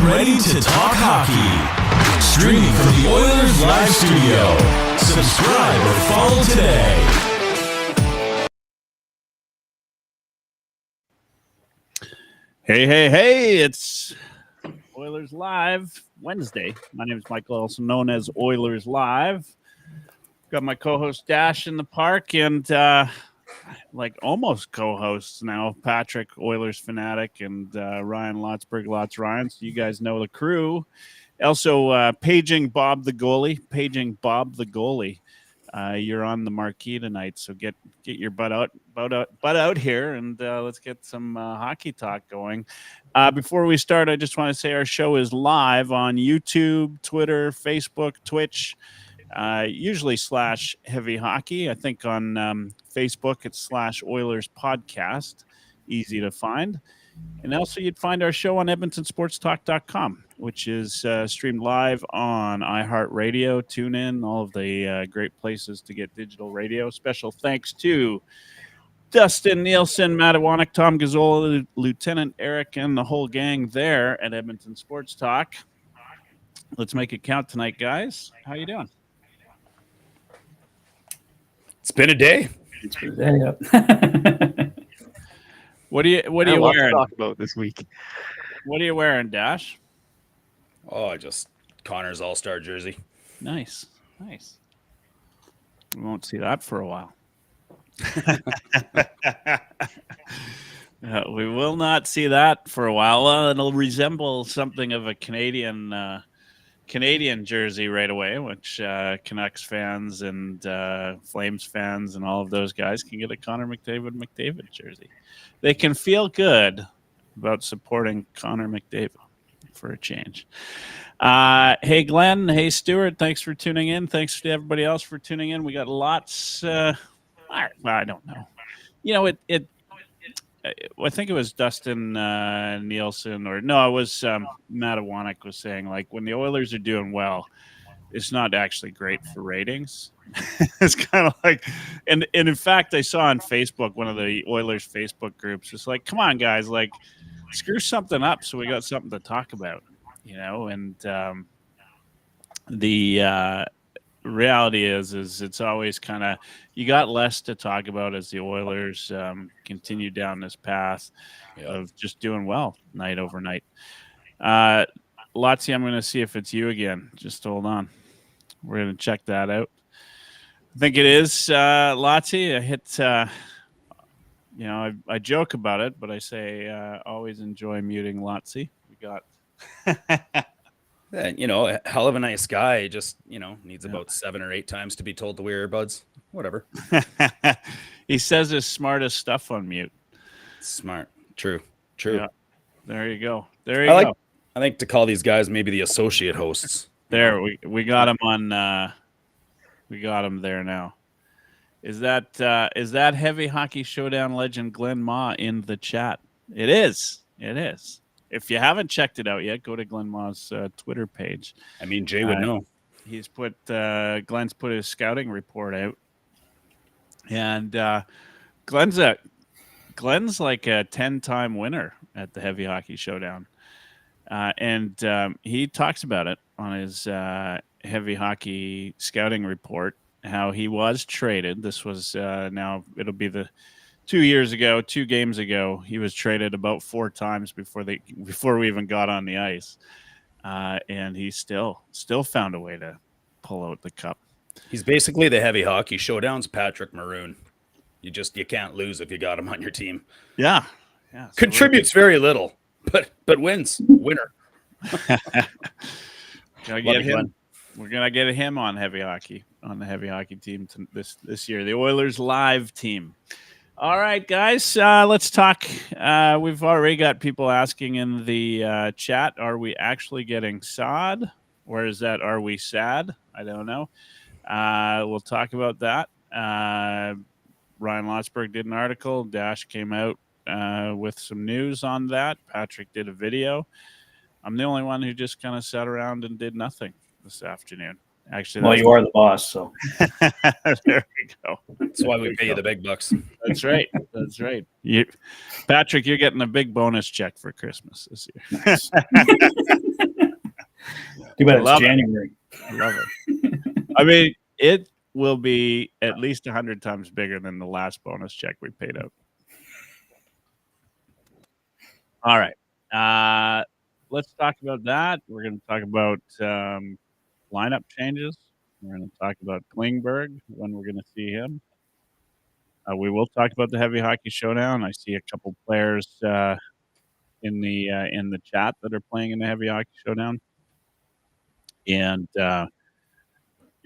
ready to talk hockey. Streaming from the Oilers Live Studio. Subscribe or follow today. Hey, it's Oilers Live Wednesday. My name is Michael, also known as Oilers Live. Got my co-host Dash in the park and like almost co-hosts now, Patrick, Oilers Fanatic, and Ryan Lotsberg, Lots Ryan. So you guys know the crew. Also, paging Bob the goalie. You're on the marquee tonight, so get your butt out here, and let's get some hockey talk going. Before we start, I just want to say our show is live on YouTube, Twitter, Facebook, Twitch. Usually /Heavy Hockey. I think on Facebook it's /Oilers Podcast. Easy to find. And also you'd find our show on EdmontonSportsTalk.com, which is streamed live on iHeartRadio, TuneIn, all of the great places to get digital radio. Special thanks to Dustin Nielsen, Matawanek, Tom Gazzola, Lieutenant Eric, and the whole gang there at Edmonton Sports Talk. Let's make it count tonight, guys. How you doing? It's been a day. What are you wearing? To talk about this week. What are you wearing, Dash? Oh, just Connor's All-Star jersey. Nice. We won't see that for a while. We will not see that for a while. Well, it'll resemble something of a Canadian jersey right away, which Canucks fans and Flames fans and all of those guys can get a Connor McDavid jersey. They can feel good about supporting Connor McDavid for a change. Hey, Glenn. Hey, Stuart. Thanks for tuning in. Thanks to everybody else for tuning in. We got lots. I don't know. You know, I think it was Dustin Nielsen, or no, it was Matawanek was saying, like, when the Oilers are doing well, it's not actually great for ratings. It's kind of like, and in fact, I saw on Facebook, one of the Oilers Facebook groups, it's like, come on, guys, like, screw something up so we got something to talk about, you know, and the reality is it's always kind of, you got less to talk about as the Oilers continue down this path of just doing well night over night. Lotzie, I'm going to see if it's you again. Just hold on. We're going to check that out. I think it is Lotzie. I hit, I joke about it, but I say always enjoy muting Lotzie. We got... a hell of a nice guy. Just, needs about 7 or 8 times to be told to wear earbuds. Whatever. He says his smartest stuff on mute. Smart. True. Yeah. There you go. I like to call these guys maybe the associate hosts. There, we got him on. We got him there now. Is that Heavy Hockey Showdown legend Glenn Ma in the chat? It is. If you haven't checked it out yet, go to Glenn Ma's Twitter page. I mean, Jay would know. He's Glenn's put his scouting report out, and Glenn's like a 10-time winner at the Heavy Hockey Showdown, and he talks about it on his Heavy Hockey scouting report. How he was traded. This was now it'll be the 2 games ago, he was traded about 4 times before we even got on the ice, and he still found a way to pull out the cup. He's basically the Heavy Hockey Showdown's Patrick Maroon. You can't lose if you got him on your team. Yeah. Contributes very little, but wins. Winner. Gotta get him. We're gonna get him on Heavy Hockey, on the Heavy Hockey team this year, the Oilers Live team. All right, guys, let's talk. We've already got people asking in the chat, are we actually getting Saad? Or is that, are we sad? I don't know. We'll talk about that. Ryan Lotsberg did an article. Dash came out with some news on that. Patrick did a video. I'm the only one who just kind of sat around and did nothing this afternoon. Actually, Well, you are the boss, so there we go. That's why we pay you the big bucks. That's right. That's right. Patrick, you're getting a big bonus check for Christmas this year. nice. Too bad it's Love it. January. I love it. I mean, it will be at least 100 times bigger than the last bonus check we paid out. All right. Let's talk about that. We're going to talk about lineup changes. We're going to talk about Klingberg, when we're going to see him. We will talk about the Heavy Hockey Showdown. I see a couple players in the chat that are playing in the Heavy Hockey Showdown, and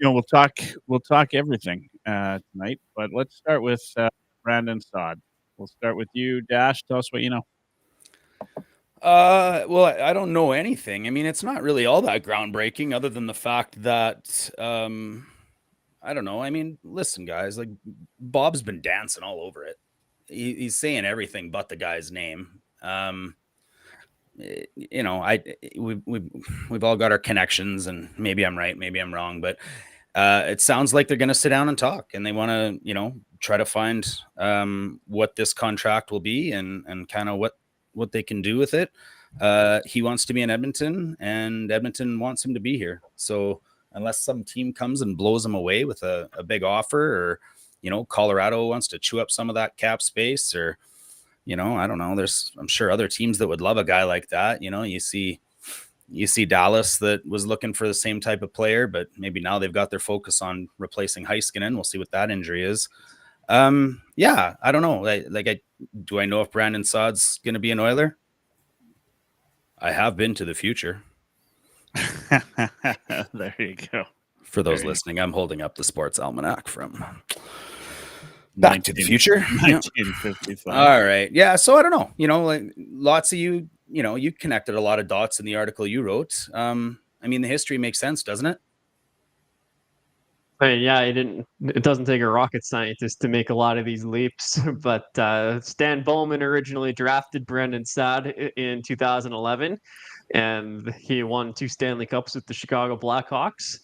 we'll talk everything tonight. But let's start with Brandon Saad. We'll start with you, Dash. Tell us what you know. Well, I don't know anything. I mean, it's not really all that groundbreaking, other than the fact that I don't know. I mean, listen, guys, like Bob's been dancing all over it. He's saying everything but the guy's name. We've all got our connections, and maybe I'm right, maybe I'm wrong, but it sounds like they're going to sit down and talk, and they want to, try to find what this contract will be and kind of what they can do with it. He wants to be in Edmonton, and Edmonton wants him to be here. So unless some team comes and blows him away with a big offer, or, Colorado wants to chew up some of that cap space, or, I don't know. I'm sure other teams that would love a guy like that. You see Dallas that was looking for the same type of player, but maybe now they've got their focus on replacing Heiskanen. We'll see what that injury is. Yeah, I don't know. Do I know if Brandon Saad's going to be an Oiler? I have been to the future. There you go. For those listening, I'm holding up the sports almanac from Back to the Future. 1955. All right. Yeah. So I don't know. Like lots of you, you connected a lot of dots in the article you wrote. I mean, the history makes sense, doesn't it? Yeah, it doesn't take a rocket scientist to make a lot of these leaps, but Stan Bowman originally drafted Brandon Saad in 2011, and he won 2 Stanley Cups with the Chicago Blackhawks.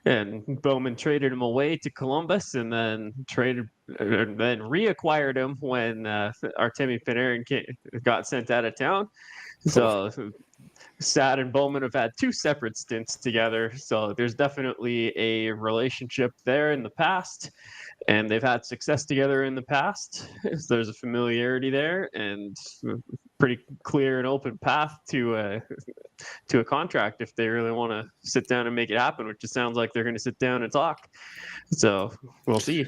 And Bowman traded him away to Columbus, and then reacquired him when Artemi Panarin got sent out of town. So Saad and Bowman have had 2 separate stints together, so there's definitely a relationship there in the past, and they've had success together in the past. So there's a familiarity there, and pretty clear and open path to a contract if they really want to sit down and make it happen, which it sounds like they're going to sit down and talk. So we'll see.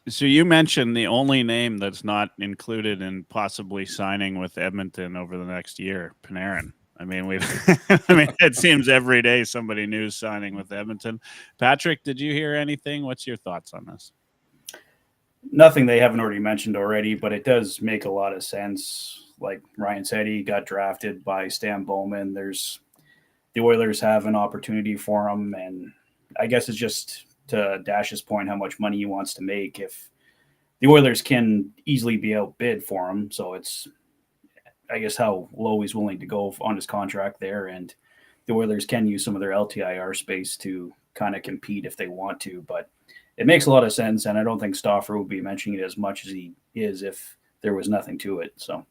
So you mentioned the only name that's not included in possibly signing with Edmonton over the next year, Panarin. I mean, it seems every day somebody new is signing with Edmonton. Patrick, did you hear anything? What's your thoughts on this? Nothing they haven't already mentioned already, but it does make a lot of sense. Like Ryan said, he got drafted by Stan Bowman. The Oilers have an opportunity for him, and I guess it's just to Dash's point how much money he wants to make. If the Oilers can easily be outbid for him, so it's, I guess, how low he's willing to go on his contract there, and the Oilers can use some of their LTIR space to kind of compete if they want to, but it makes a lot of sense, and I don't think Stauffer would be mentioning it as much as he is if there was nothing to it. So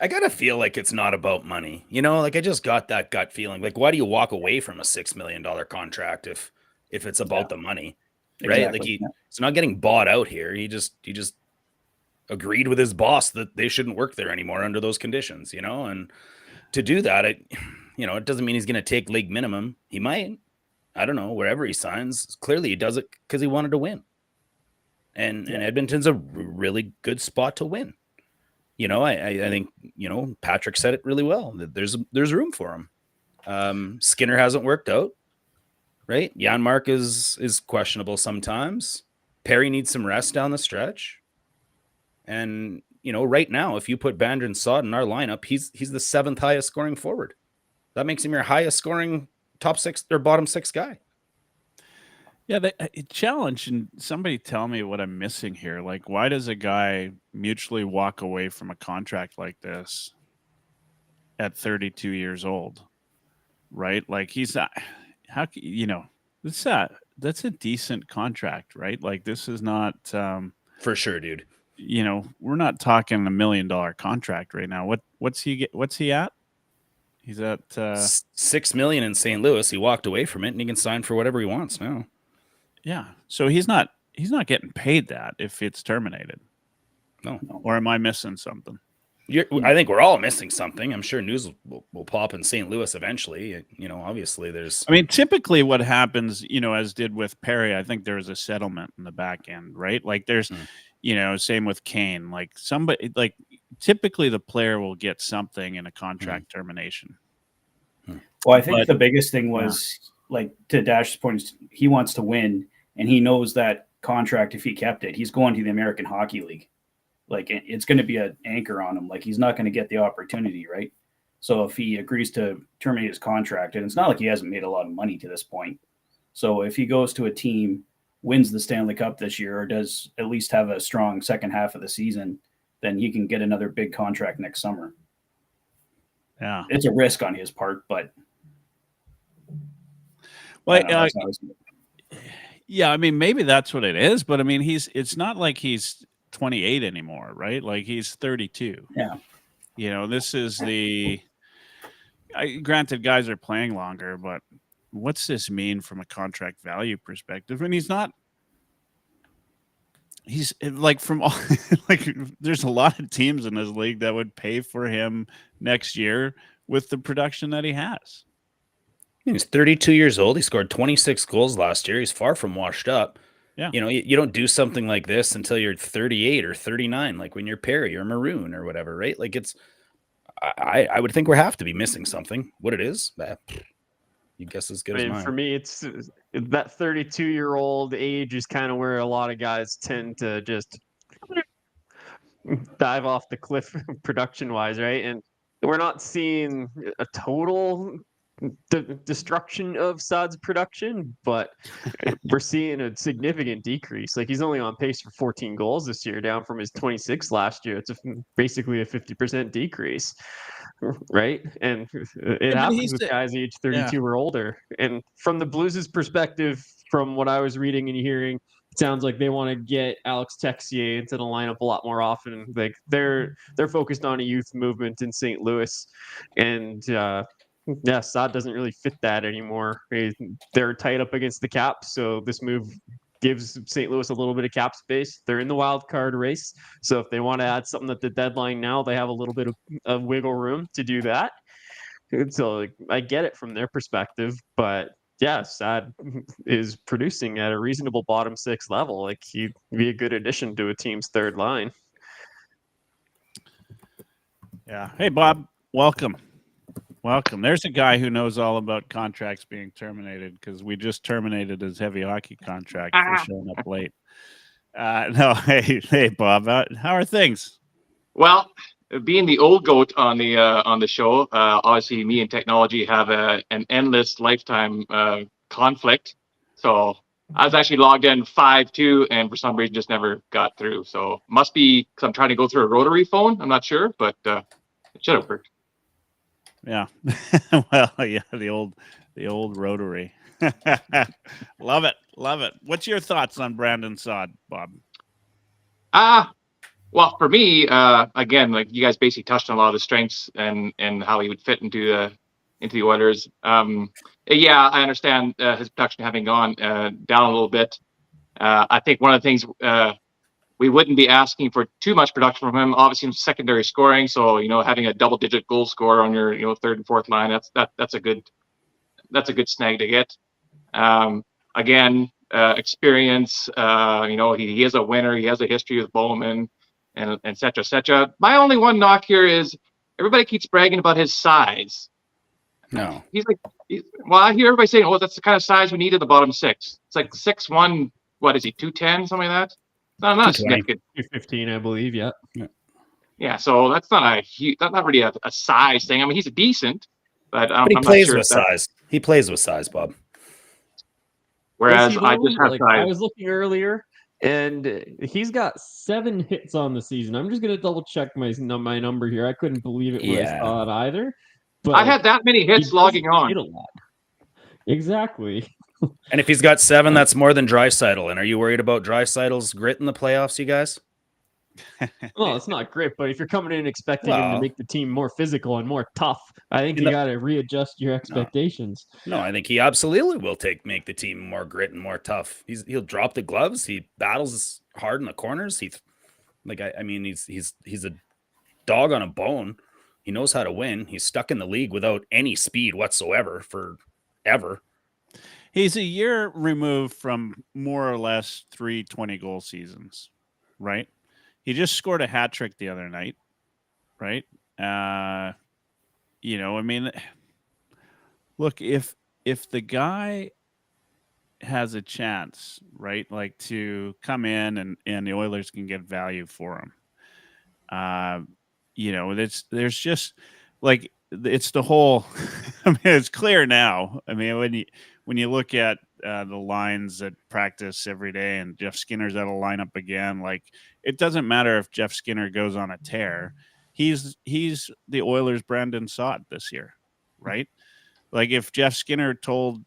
I gotta feel like it's not about money. Like I just got that gut feeling. Like, why do you walk away from a $6 million contract if it's about the money, right? Exactly. Like it's not getting bought out here. He just agreed with his boss that they shouldn't work there anymore under those conditions, and to do that, it doesn't mean he's going to take league minimum. He might, I don't know, wherever he signs. Clearly he does it because he wanted to win. And Edmonton's a really good spot to win. I think, Patrick said it really well, that there's room for him. Skinner hasn't worked out, right? Janmark is questionable sometimes. Perry needs some rest down the stretch. And, right now, if you put Brandon Saad in our lineup, he's the 7th highest scoring forward. That makes him your highest scoring top 6 or bottom 6 guy. Yeah, challenge, and somebody tell me what I'm missing here. Like, why does a guy mutually walk away from a contract like this at 32 years old? Right? Like, he's not, That's a decent contract, right? Like this is not For sure, dude. we're not talking $1 million contract right now. What's he at? He's at $6 million in St. Louis. He walked away from it, and he can sign for whatever he wants now. yeah. So he's not getting paid that if it's terminated. No. Or am I missing something? I think we're all missing something. I'm sure news will pop in St. Louis eventually. Obviously there's. I mean, typically what happens, as did with Perry, I think there's a settlement in the back end, right? Like there's, same with Kane. Like typically the player will get something in a contract termination. Well, I think the biggest thing was like to Dash's point, he wants to win, and he knows that contract. If he kept it, he's going to the American Hockey League. Like it's going to be an anchor on him. Like he's not going to get the opportunity, right? So if he agrees to terminate his contract, and it's not like he hasn't made a lot of money to this point. So if he goes to a team, wins the Stanley Cup this year, or does at least have a strong second half of the season, then he can get another big contract next summer. Yeah. It's a risk on his part, but. Well, I mean, maybe that's what it is, but I mean, it's not like he's 28 anymore, right? Like he's 32. Yeah. This is granted guys are playing longer, but what's this mean from a contract value perspective? And he's like from all, like there's a lot of teams in this league that would pay for him next year with the production that he has. He's 32 years old. He scored 26 goals last year. He's far from washed up. Yeah. You don't do something like this until you're 38 or 39, like when you're Perry or Maroon or whatever, right? Like I would think we have to be missing something. What it is, you guess as good as mine. For me, it's that 32-year-old age is kind of where a lot of guys tend to just dive off the cliff production-wise, right? And we're not seeing a total destruction of Saad's production, but we're seeing a significant decrease. Like he's only on pace for 14 goals this year, down from his 26 last year. It's basically a 50% decrease, right? And it happens with guys age 32 or older. And from the Blues' perspective, from what I was reading and hearing, it sounds like they want to get Alex Texier into the lineup a lot more often. Like they're focused on a youth movement in St. Louis, and Saad doesn't really fit that anymore. They're tight up against the cap, so this move gives St. Louis a little bit of cap space. They're in the wild card race, so if they want to add something at the deadline now, they have a little bit of wiggle room to do that. So I get it from their perspective, but Saad is producing at a reasonable bottom six level. Like he'd be a good addition to a team's third line. Yeah. Hey, Bob, welcome. There's a guy who knows all about contracts being terminated because we just terminated his heavy hockey contract for showing up late. Hey, Bob, how are things? Well, being the old goat on the show, obviously me and technology have an endless lifetime conflict. So I was actually logged in 5-2, and for some reason just never got through. So must be because I'm trying to go through a rotary phone. I'm not sure, but it should have worked. Yeah. Well, yeah, the old rotary. Love it. What's your thoughts on Brandon Saad, Bob? Well, for me, again, like you guys basically touched on a lot of the strengths and how he would fit into the Oilers. Yeah, I understand his production having gone down a little bit. I think one of the things we wouldn't be asking for too much production from him. Obviously, secondary scoring. So having a double-digit goal scorer on your third and fourth line, that's a good snag to get. Again, experience. He is a winner. He has a history with Bowman, and et cetera, et cetera. My only one knock here is everybody keeps bragging about his size. No, I hear everybody saying, "Oh, that's the kind of size we need in the bottom six." It's like 6'1". What is he? 210, something like that. Not significant. 215, I believe. Yeah. Yeah. So that's not not really a size thing. I mean, he's a decent, but he plays with size. He plays with size, Bob. Whereas I just have size. I was looking earlier, and he's got 7 hits on the season. I'm just gonna double check my number here. I couldn't believe it when I saw it either. But I had that many hits logging on. A lot. Exactly. And if he's got 7, that's more than Draisaitl. And are you worried about Draisaitl's grit in the playoffs, you guys? Well, it's not great, but if you're coming in expecting him to Well- make the team more physical and more tough, I think you No. got to readjust your expectations. No, I think he absolutely will make the team more grit and more tough. He'll drop the gloves. He battles hard in the corners. He's a dog on a bone. He knows how to win. He's stuck in the league without any speed whatsoever forever. He's a year removed from more or less 3 20-goal seasons, right? He just scored a hat trick the other night, right? Look, if the guy has a chance, right, like to come in and the Oilers can get value for him, there's just like it's the whole. I mean, it's clear now. I mean, when you look at the lines at practice every day, and Jeff Skinner's out of lineup again, like it doesn't matter if Jeff Skinner goes on a tear. He's the Oilers' Brandon Saad this year, right? Like if Jeff Skinner told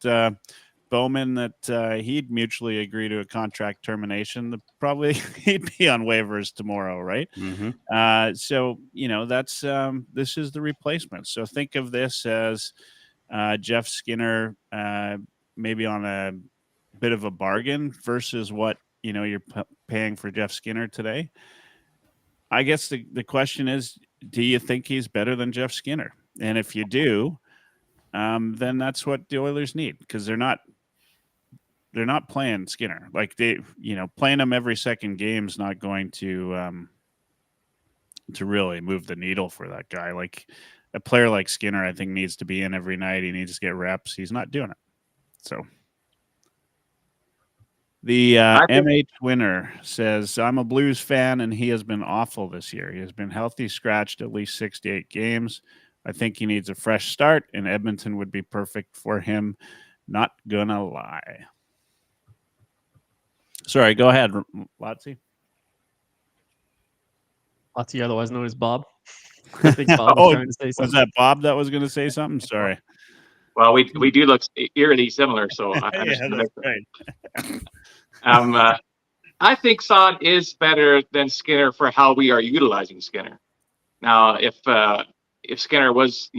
Bowman that he'd mutually agree to a contract termination, probably he'd be on waivers tomorrow, right? Mm-hmm. So that's this is the replacement. So think of this as Jeff Skinner maybe on a bit of a bargain versus what you're paying for Jeff Skinner today. I guess the question is, do you think he's better than Jeff Skinner? And if you do, then that's what the Oilers need, because they're not playing Skinner. Like playing him every second game is not going to really move the needle for that guy. Like a player like Skinner, I think, needs to be in every night. He needs to get reps. He's not doing it. So the MH winner says, I'm a Blues fan and he has been awful this year. He has been healthy scratched at least 68 games. I think he needs a fresh start, and Edmonton would be perfect for him. Not gonna lie. Sorry, go ahead, Lotsy. Lotsy, otherwise known as Bob. I think Bob was trying to say something. Was that Bob that was going to say something? Sorry. Well, we do look eerily similar, so I understand. Yeah, that's right. I think Saad is better than Skinner for how we are utilizing Skinner. Now, if Skinner was,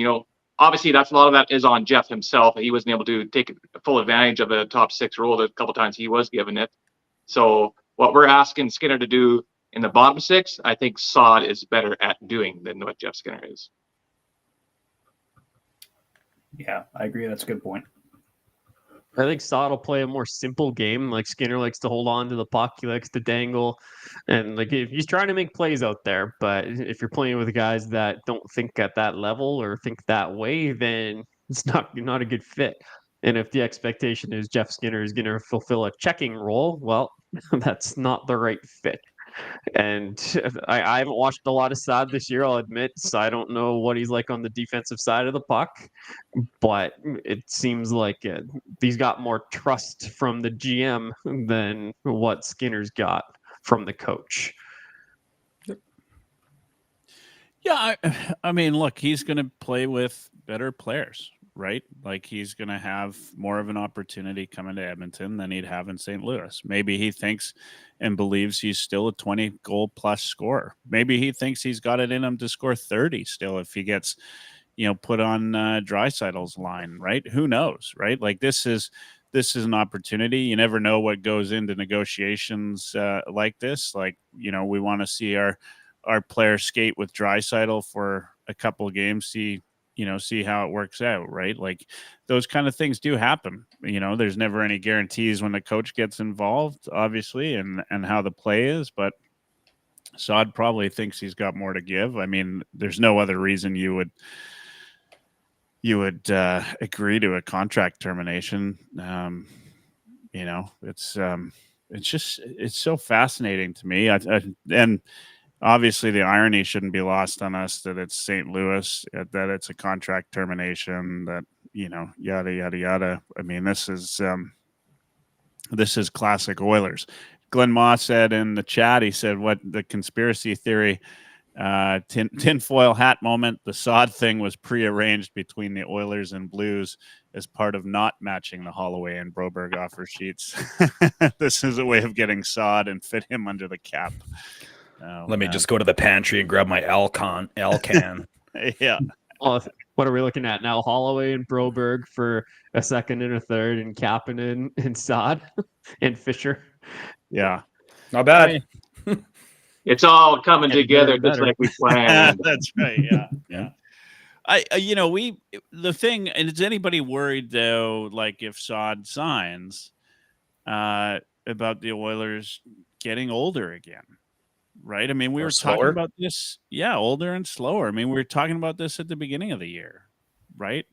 obviously that's a lot of that is on Jeff himself. He wasn't able to take full advantage of the top 6 role the couple times he was given it. So what we're asking Skinner to do in the bottom 6, I think Saad is better at doing than what Jeff Skinner is. Yeah, I agree. That's a good point. I think Saad will play a more simple game. Like Skinner likes to hold on to the puck. He likes to dangle. And like if he's trying to make plays out there, but if you're playing with guys that don't think at that level or think that way, then it's not a good fit. And if the expectation is Jeff Skinner is going to fulfill a checking role, well, that's not the right fit. And I haven't watched a lot of Saad this year, I'll admit, so I don't know what he's like on the defensive side of the puck, but it seems like he's got more trust from the GM than what Skinner's got from the coach. Yeah, I mean, look, he's going to play with better players, right? Like he's going to have more of an opportunity coming to Edmonton than he'd have in St. Louis. Maybe he thinks and believes he's still a 20-goal plus scorer. Maybe he thinks he's got it in him to score 30 still if he gets, put on Draisaitl's line, right? Who knows, right? Like this is an opportunity. You never know what goes into negotiations like this. Like, we want to see our player skate with Draisaitl for a couple of games, see how it works out, right? Like those kind of things do happen. There's never any guarantees when the coach gets involved, obviously, and how the play is, but Saad probably thinks he's got more to give. I mean, there's no other reason you would agree to a contract termination. It's so fascinating to me. And obviously, the irony shouldn't be lost on us that it's St. Louis, that it's a contract termination, that, yada, yada, yada. I mean, this is classic Oilers. Glenn Moss said in the chat, he said, what the conspiracy theory Tinfoil hat moment. The Saad thing was prearranged between the Oilers and Blues as part of not matching the Holloway and Broberg offer sheets. This is a way of getting Saad and fit him under the cap. Let me just go to the pantry and grab my Alcan. Yeah. Well, what are we looking at now? Holloway and Broberg for a second and a third, and Kapanen and Saad and Fisher. Yeah. Not bad. It's all coming Getting together better and just like we planned. That's right. Yeah. The thing, and is anybody worried though, like if Saad signs, about the Oilers getting older again? Right. I mean, we were talking about this. Yeah. Older and slower. I mean, we were talking about this at the beginning of the year. Right.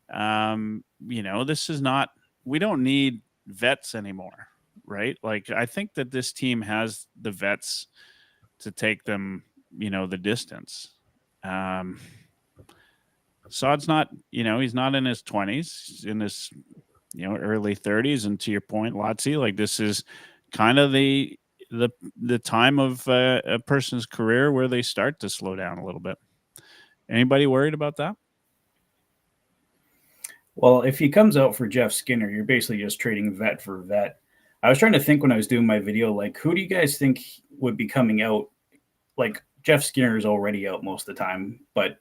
This is not, we don't need vets anymore. Right. Like, I think that this team has the vets to take them, the distance. Saad's not, he's not in his 20s, he's in his, early 30s. And to your point, Lotzie, like, this is kind of the time of a person's career where they start to slow down a little bit. Anybody worried about that? Well, if he comes out for Jeff Skinner, you're basically just trading vet for vet. I was trying to think when I was doing my video, like, who do you guys think would be coming out? Like, Jeff Skinner is already out most of the time, but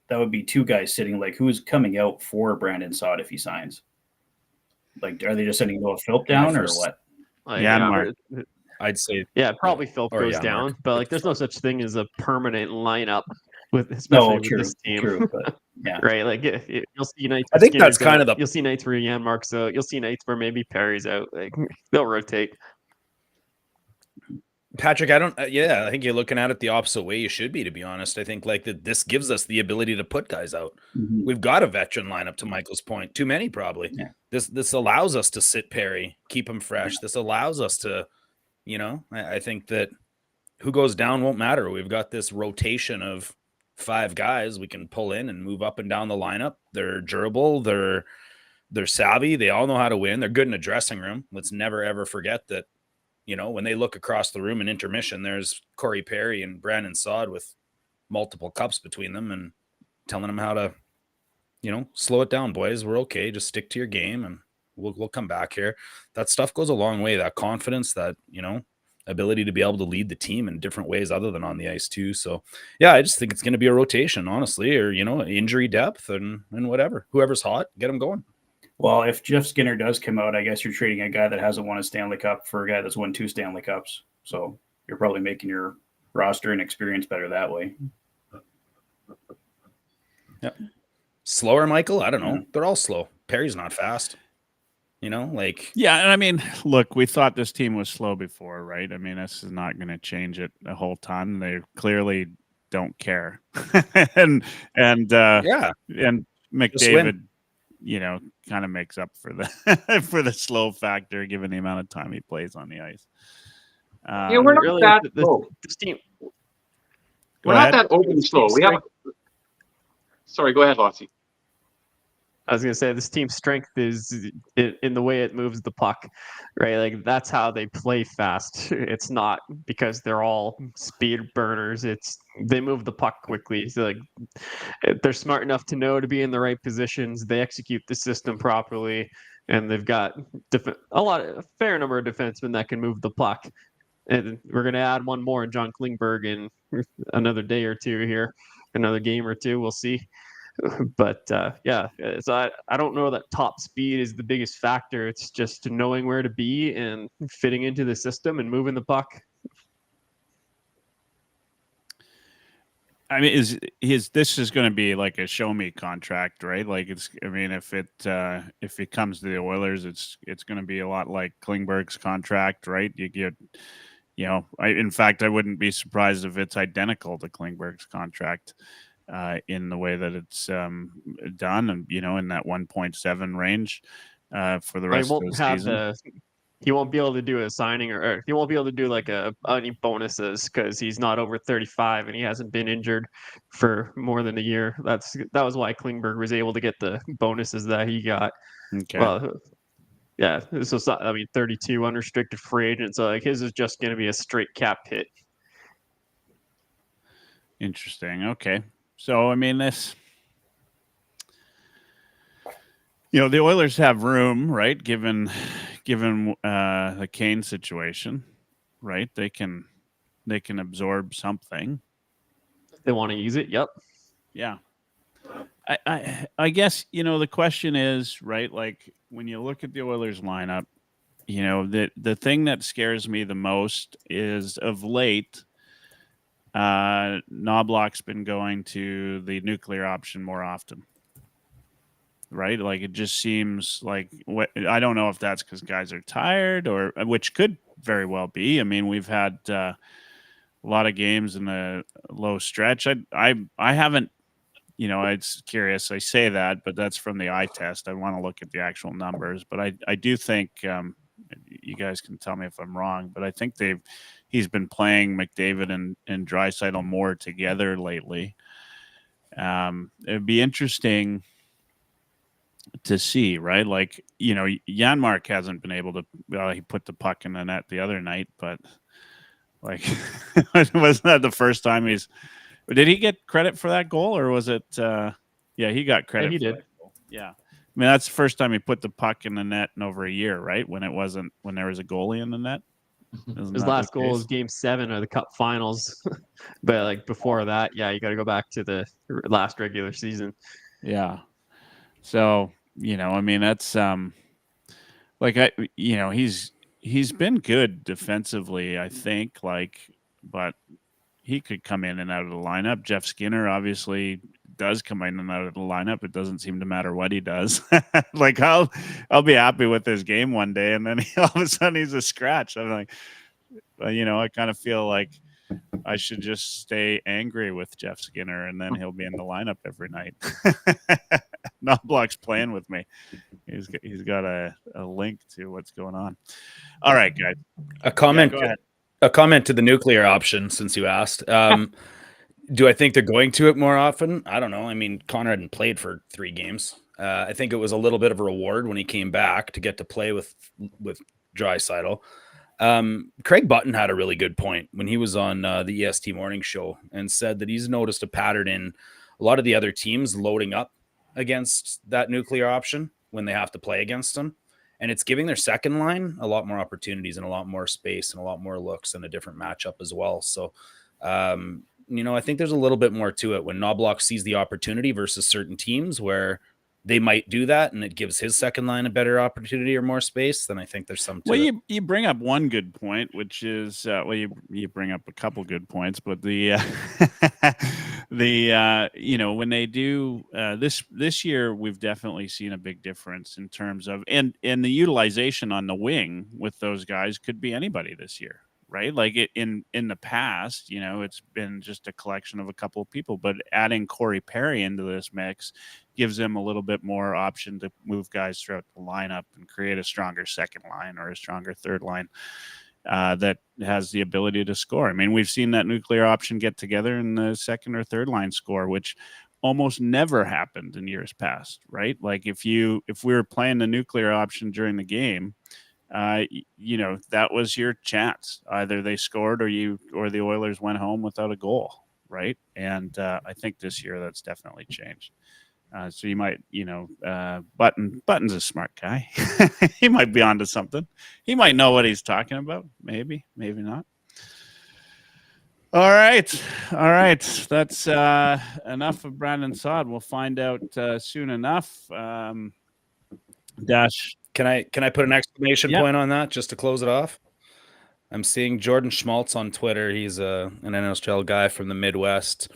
that would be two guys sitting. Like, who's coming out for Brandon Saad if he signs? Like, are they just sending Noah Philp down or what? Mark. I'd say, probably Philp goes down, Mark. but like, there's no such thing as a permanent lineup especially with this team. True, but yeah, right. Like, you'll see nights. I think that's kind of you'll see nights where Janmark's out. You'll see nights where maybe Perry's out. Like, they'll rotate. Patrick, I think you're looking at it the opposite way you should be, to be honest. I think like that this gives us the ability to put guys out. Mm-hmm. We've got a veteran lineup, to Michael's point. Too many, probably. Yeah. This allows us to sit Perry, keep him fresh. This allows us to, I think that who goes down won't matter. We've got this rotation of 5 guys we can pull in and move up and down the lineup. They're durable. They're savvy. They all know how to win. They're good in the dressing room. Let's never, ever forget that, when they look across the room in intermission, there's Corey Perry and Brandon Saad with multiple cups between them and telling them how to, slow it down, boys. We're okay. Just stick to your game and we'll come back here. That stuff goes a long way. That confidence, that, ability to be able to lead the team in different ways other than on the ice too. So yeah, I just think it's going to be a rotation, honestly, or, injury depth and whatever, whoever's hot, get them going. Well, if Jeff Skinner does come out, I guess you're trading a guy that hasn't won a Stanley Cup for a guy that's won 2 Stanley Cups. So you're probably making your roster and experience better that way. Yeah. Slower, Michael? I don't know. They're all slow. Perry's not fast. Yeah, and I mean, look, we thought this team was slow before, right? I mean, this is not going to change it a whole ton. They clearly don't care, and McDavid, kind of makes up for the for the slow factor given the amount of time he plays on the ice. We're not really, that slow. This team. We're not that overly slow. We have. Sorry, go ahead, Lotzie. I was going to say this team's strength is in the way it moves the puck, right? Like, that's how they play fast. It's not because they're all speed burners. It's they move the puck quickly. So, like, they're smart enough to know to be in the right positions. They execute the system properly, and they've got a fair number of defensemen that can move the puck. And we're going to add one more in John Klingberg in another day or two here, another game or two. We'll see. But so I don't know that top speed is the biggest factor. It's just knowing where to be and fitting into the system and moving the puck. I mean, this is going to be like a show me contract, right? Like, if it comes to the Oilers, it's going to be a lot like Klingberg's contract, right? You get, in fact, I wouldn't be surprised if it's identical to Klingberg's contract. In the way that it's done, and in that 1.7 range for the rest of the season. He won't be able to do a signing, or he won't be able to do like any bonuses because he's not over 35 and he hasn't been injured for more than a year. That was why Klingberg was able to get the bonuses that he got. Okay. Well, yeah. So 32 unrestricted free agent. So like his is just going to be a straight cap hit. Interesting. Okay. So, I mean, the Oilers have room, right? Given the Kane situation, right? They can absorb something. They want to use it. Yep. Yeah. I guess, the question is, right, like when you look at the Oilers lineup, the thing that scares me the most is of late, Knobloch's been going to the nuclear option more often. Right? Like it just seems like I don't know if that's because guys are tired or which could very well be. I mean, we've had a lot of games in the low stretch. I haven't, it's curious. I say that, but that's from the eye test. I want to look at the actual numbers, but I do think you guys can tell me if I'm wrong, but I think he's been playing McDavid and Draisaitl more together lately. It'd be interesting to see, right? Like, Janmark hasn't been able to, he put the puck in the net the other night, but like, wasn't that the first time did he get credit for that goal or was it, yeah, he got credit. Yeah, he for did. that goal. Yeah. I mean, that's the first time he put the puck in the net in over a year, right? When there was a goalie in the net. His last goal was Game 7 of the Cup Finals, but like before that, yeah, you got to go back to the last regular season. Yeah. So, I mean, that's he's been good defensively, I think, but he could come in and out of the lineup. Jeff Skinner obviously does come in and out of the lineup. It doesn't seem to matter what he does. Like I'll be happy with his game one day, and then all of a sudden he's a scratch. I'm like, I kind of feel like I should just stay angry with Jeff Skinner, and then he'll be in the lineup every night. Knobloch's playing with me. He's got a link to what's going on. All right, guys. A comment. Yeah, go ahead. A comment to the nuclear option, since you asked. Do I think they're going to it more often? I don't know. I mean, Connor hadn't played for 3 games. I think it was a little bit of a reward when he came back to get to play with Draisaitl. Craig Button had a really good point when he was on the EST morning show and said that he's noticed a pattern in a lot of the other teams loading up against that nuclear option when they have to play against them. And it's giving their second line a lot more opportunities and a lot more space and a lot more looks and a different matchup as well. So, I think there's a little bit more to it when Knobloch sees the opportunity versus certain teams where they might do that and it gives his second line a better opportunity or more space. Then I think there's some to it. You bring up one good point, which is, you bring up a couple good points, but the when they do this year, we've definitely seen a big difference in terms of, and the utilization on the wing with those guys could be anybody this year. Right. Like in the past, it's been just a collection of a couple of people, but adding Corey Perry into this mix gives them a little bit more option to move guys throughout the lineup and create a stronger second line or a stronger third line that has the ability to score. I mean, we've seen that nuclear option get together in the second or third line score, which almost never happened in years past. Right. Like if we were playing the nuclear option during the game, that was your chance. Either they scored or the Oilers went home without a goal, right? And I think this year that's definitely changed. So you might, Button's a smart guy. He might be onto something. He might know what he's talking about. Maybe not. All right. That's enough of Brandon Saad. We'll find out soon enough. Dash. Can I put an exclamation point on that just to close it off? I'm seeing Jordan Schmaltz on Twitter. He's an NHL guy from the Midwest.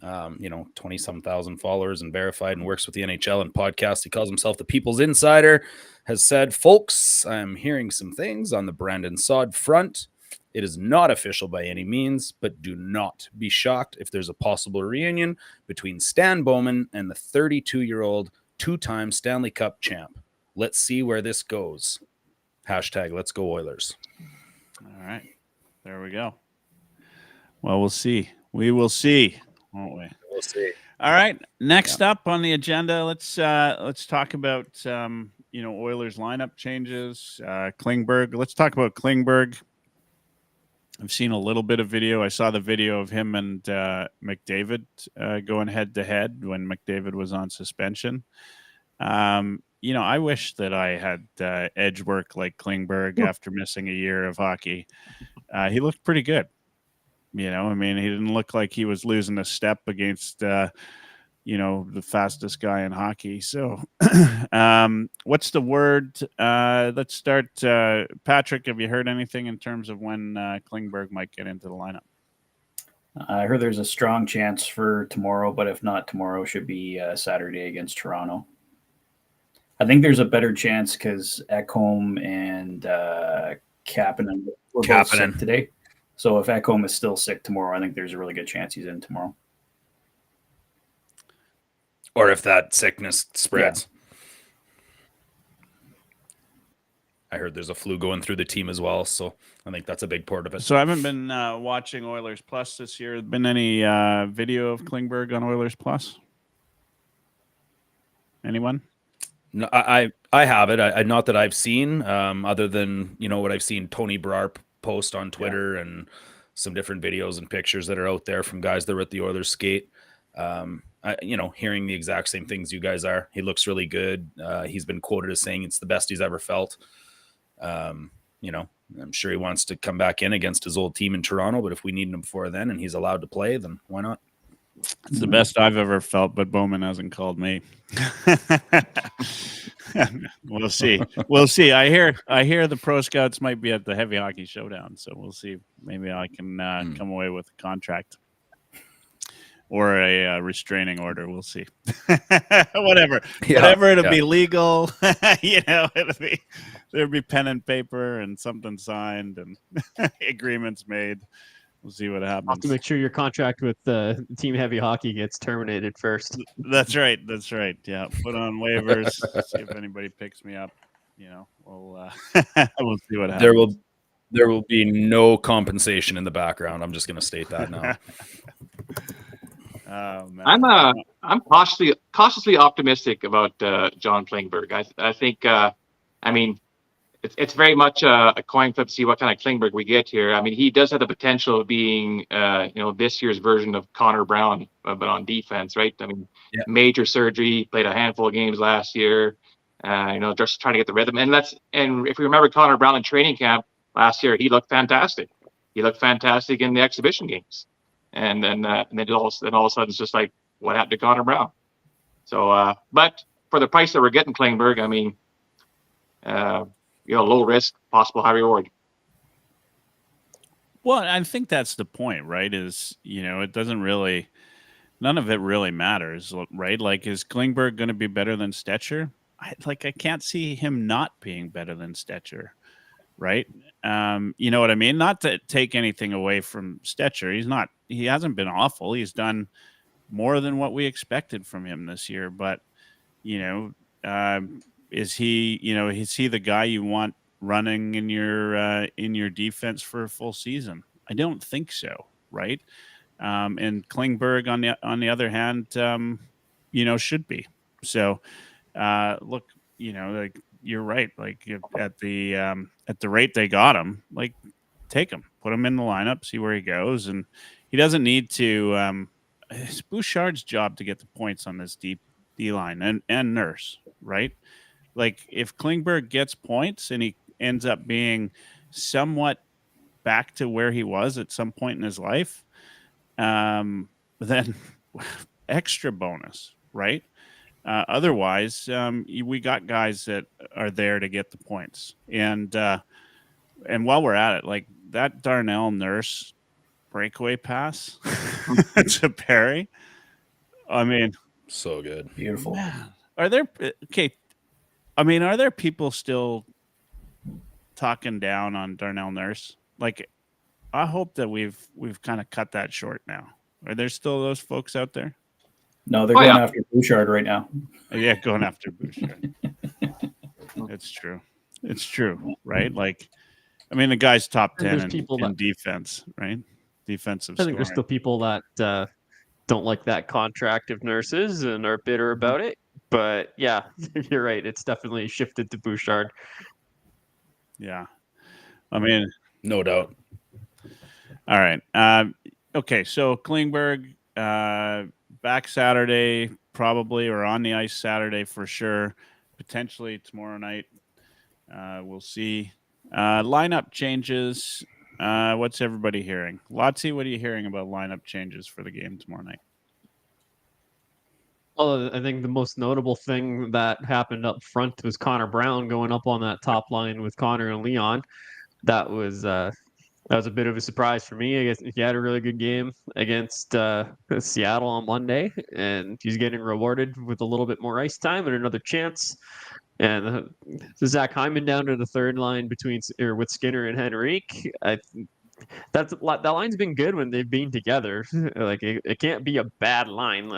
20-some thousand followers and verified and works with the NHL and podcast. He calls himself the People's Insider. Has said, folks, I'm hearing some things on the Brandon Saad front. It is not official by any means, but do not be shocked if there's a possible reunion between Stan Bowman and the 32-year-old 2-time Stanley Cup champ. Let's see where this goes. Hashtag let's go Oilers. All right. There we go. Well, we'll see. We will see, won't we? We'll see. All right. Next up on the agenda, let's talk about Oilers lineup changes. Klingberg. Let's talk about Klingberg. I've seen a little bit of video. I saw the video of him and McDavid going head to head when McDavid was on suspension. I wish that I had edge work like Klingberg after missing a year of hockey. He looked pretty good. He didn't look like he was losing a step against, the fastest guy in hockey. So what's the word? Let's start. Patrick, have you heard anything in terms of when Klingberg might get into the lineup? I heard there's a strong chance for tomorrow, but if not tomorrow, should be Saturday against Toronto. I think there's a better chance because Ekholm and Kapanen were both sick today. So if Ekholm is still sick tomorrow, I think there's a really good chance he's in tomorrow. Or if that sickness spreads. Yeah. I heard there's a flu going through the team as well, so I think that's a big part of it. So I haven't been watching Oilers Plus this year. Been any video of Klingberg on Oilers Plus? Anyone? No, I have it. Not that I've seen, other than what I've seen Tony Brar post on Twitter and some different videos and pictures that are out there from guys that were at the Oilers skate. Hearing the exact same things you guys are. He looks really good. He's been quoted as saying it's the best he's ever felt. I'm sure he wants to come back in against his old team in Toronto, but if we need him before then and he's allowed to play, then why not? It's the best I've ever felt, but Bowman hasn't called me. We'll see. We'll see. I hear the pro scouts might be at the Heavy Hockey Showdown, so we'll see. Maybe I can come away with a contract or a restraining order. We'll see. Whatever it'll be legal. There'll be pen and paper and something signed and agreements made. We'll see what happens. Have to make sure your contract with Team Heavy Hockey gets terminated first. That's right. Yeah, put on waivers. See if anybody picks me up. We'll see what happens. There will be no compensation in the background. I'm just going to state that now. Oh, man. I'm cautiously optimistic about John Klingberg. I think it's very much a coin flip to see what kind of Klingberg we get here. I mean, he does have the potential of being, this year's version of Connor Brown, but on defense, right? I mean, major surgery, played a handful of games last year, just trying to get the rhythm. And if you remember Connor Brown in training camp last year, he looked fantastic. He looked fantastic in the exhibition games. And then all of a sudden it's just like, what happened to Connor Brown? So, but for the price that we're getting Klingberg, I mean, low risk, possible high reward. Well, I think that's the point, right? Is, it doesn't really, none of it really matters, right? Like, is Klingberg going to be better than Stetcher? I can't see him not being better than Stetcher, right? You know what I mean? Not to take anything away from Stetcher. He hasn't been awful. He's done more than what we expected from him this year, but, is he the guy you want running in your defense for a full season? I don't think so, right? And Klingberg on the other hand, should be. So, look, you're right. Like at the rate they got him, like take him, put him in the lineup, see where he goes, and he doesn't need to. It's Bouchard's job to get the points on this D line and Nurse, right? Like if Klingberg gets points and he ends up being somewhat back to where he was at some point in his life, then extra bonus, right? Otherwise, we got guys that are there to get the points. And while we're at it, like that Darnell Nurse breakaway pass to Perry, I mean, so good, beautiful. Man, are there people still talking down on Darnell Nurse? Like, I hope that we've kind of cut that short now. Are there still those folks out there? No, they're going after Bouchard right now. Yeah, going after Bouchard. It's true, right? Like, I mean, the guy's top 10 in defense, right? Defensive I think scoring. there's still people that don't like that contract of Nurse's and are bitter about it. But yeah, you're right. It's definitely shifted to Bouchard. Yeah. I mean, no doubt. All right. Okay. So Klingberg back Saturday, probably, or on the ice Saturday for sure. Potentially tomorrow night. We'll see. Lineup changes. What's everybody hearing? Lotsy, what are you hearing about lineup changes for the game tomorrow night? Well, I think the most notable thing that happened up front was Connor Brown going up on that top line with Connor and Leon. That was a bit of a surprise for me. I guess he had a really good game against Seattle on Monday, and he's getting rewarded with a little bit more ice time and another chance. And Zach Hyman down to the third line with Skinner and Henrique. That line's been good when they've been together. Like it can't be a bad line.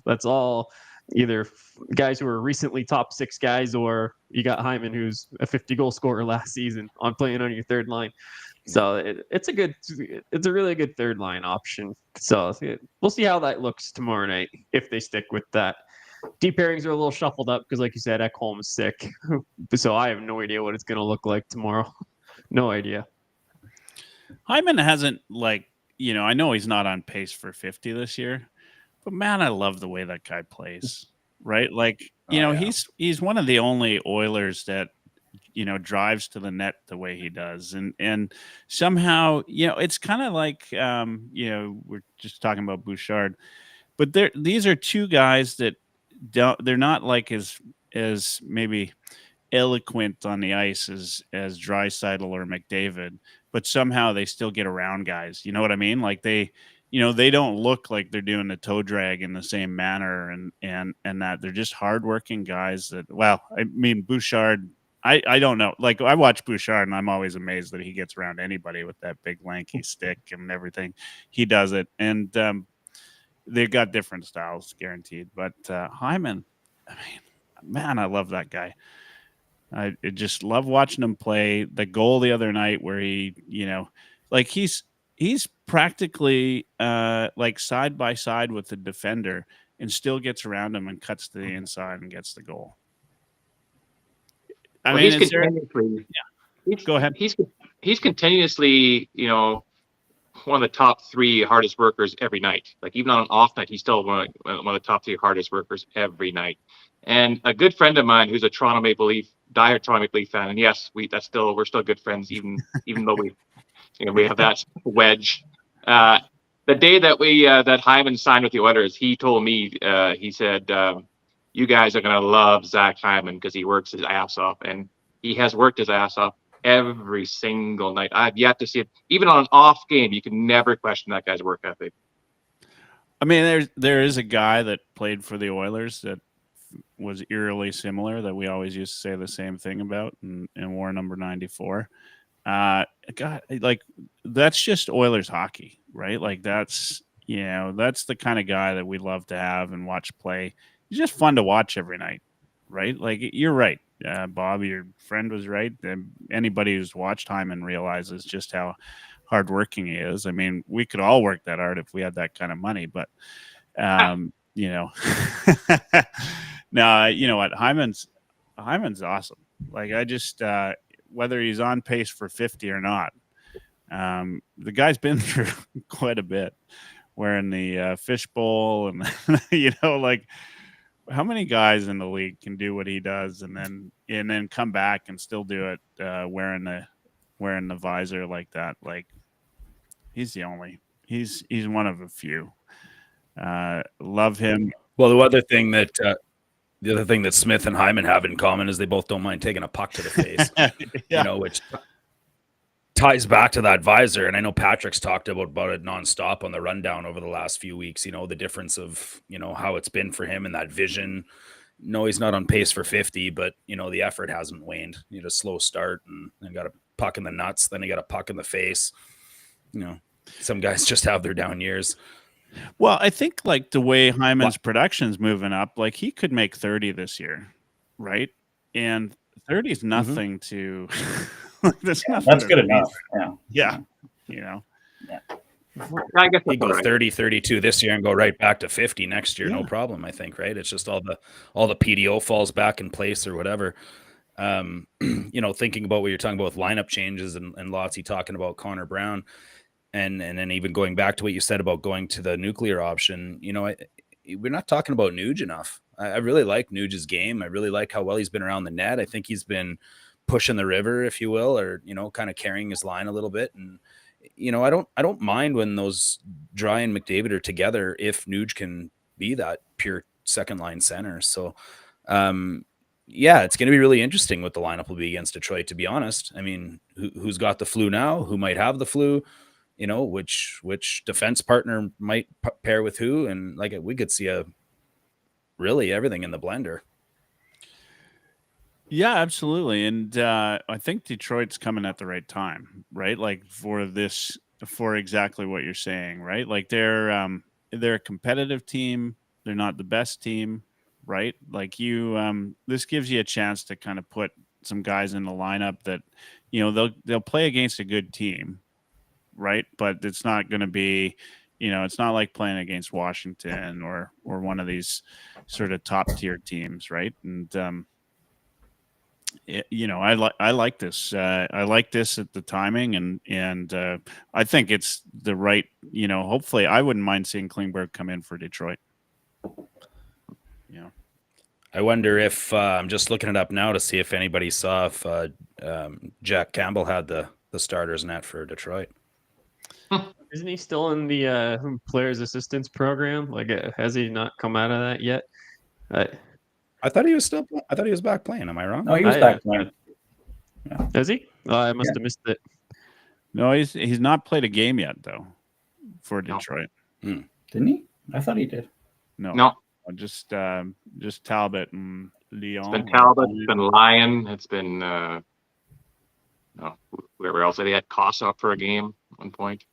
That's all either guys who are recently top 6 guys, or you got Hyman, who's a 50 goal scorer last season, on playing on your third line. So it's a really good third line option. So we'll see how that looks tomorrow night if they stick with that. Deep pairings are a little shuffled up because, like you said, Ekholm is sick. So I have no idea what it's going to look like tomorrow. No idea. Hyman hasn't, I know he's not on pace for 50 this year, but man, I love the way that guy plays, right? He's one of the only Oilers that, drives to the net the way he does. And somehow, it's kind of like, we're just talking about Bouchard, but these are two guys that they're not like as maybe eloquent on the ice as Draisaitl or McDavid, but somehow they still get around guys. You know what I mean? Like they don't look like they're doing the toe drag in the same manner, and that they're just hardworking guys that, well, I mean, Bouchard, I don't know. Like I watch Bouchard and I'm always amazed that he gets around anybody with that big lanky stick and everything. He does it. And they've got different styles guaranteed, but Hyman, I mean, man, I love that guy. I just love watching him play. The goal the other night where he, he's practically like side by side with the defender and still gets around him and cuts to the inside and gets the goal. Go ahead. He's continuously, one of the top 3 hardest workers every night. Like even on an off night, he's still one of the top 3 hardest workers every night. And a good friend of mine who's a Toronto Maple Leaf, dire Toronto Maple Leaf fan, and yes, we're still good friends, even though we have that wedge. The day that that Hyman signed with the Oilers, he told me, he said, you guys are gonna love Zach Hyman because he works his ass off, and he has worked his ass off every single night. I've yet to see it. Even on an off game, you can never question that guy's work ethic. I mean, there is a guy that played for the Oilers that was eerily similar that we always used to say the same thing about in war number 94. God, like that's just Oilers hockey, right? Like that's the kind of guy that we love to have and watch play. He's just fun to watch every night, right? Like you're right. Bob, your friend was right. Anybody who's watched Hyman realizes just how hardworking he is. I mean, we could all work that hard if we had that kind of money, but no, you know what? Hyman's awesome. Like I just whether he's on pace for 50 or not, the guy's been through quite a bit. Wearing the fishbowl, and like how many guys in the league can do what he does, and then come back and still do it wearing the visor like that. Like he's one of a few. Love him. Well, the other thing that Smith and Hyman have in common is they both don't mind taking a puck to the face. Yeah. Which ties back to that visor. And I know Patrick's talked about it nonstop on the rundown over the last few weeks, the difference of, how it's been for him and that vision. No, he's not on pace for 50, but the effort hasn't waned. You need a slow start and then got a puck in the nuts. Then he got a puck in the face. Some guys just have their down years. Well, I think like the way Hyman's production's moving up, like he could make 30 this year, right? And 30 is nothing to that's good enough. Yeah. I guess he go 30, 32 this year and go right back to 50 next year. No problem, I think, right? It's just all the PDO falls back in place or whatever. Thinking about what you're talking about with lineup changes and Lotsy talking about Connor Brown, And then even going back to what you said about going to the nuclear option, we're not talking about Nuge enough. I really like Nuge's game. I really like how well he's been around the net. I think he's been pushing the river, if you will, or kind of carrying his line a little bit. And I don't mind when those Dry and McDavid are together if Nuge can be that pure second line center. So it's going to be really interesting what the lineup will be against Detroit, to be honest. I mean, who's got the flu now? Who might have the flu? Which defense partner might pair with who? And we could see really everything in the blender. Yeah, absolutely. And I think Detroit's coming at the right time, right? Like for exactly what you're saying, right? Like they're a competitive team. They're not the best team, right? Like this gives you a chance to kind of put some guys in the lineup that, they'll play against a good team, right? But it's not going to be, it's not like playing against Washington or one of these sort of top tier teams, right? And I like this. I like this at the timing, and I think it's the right. Hopefully, I wouldn't mind seeing Klingberg come in for Detroit. I wonder if I'm just looking it up now to see if anybody saw if Jack Campbell had the starters net for Detroit. Isn't he still in the players assistance program? Like, has he not come out of that yet? I thought he was back playing. Am I wrong? No, he was back playing. Is he? I must have missed it. No, he's not played a game yet though for Detroit. No. Didn't he? I thought he did. No. Just Talbot and Leon. It's been Talbot. It's been Lyon. It's been whoever else. They had Kossa for a game at one point.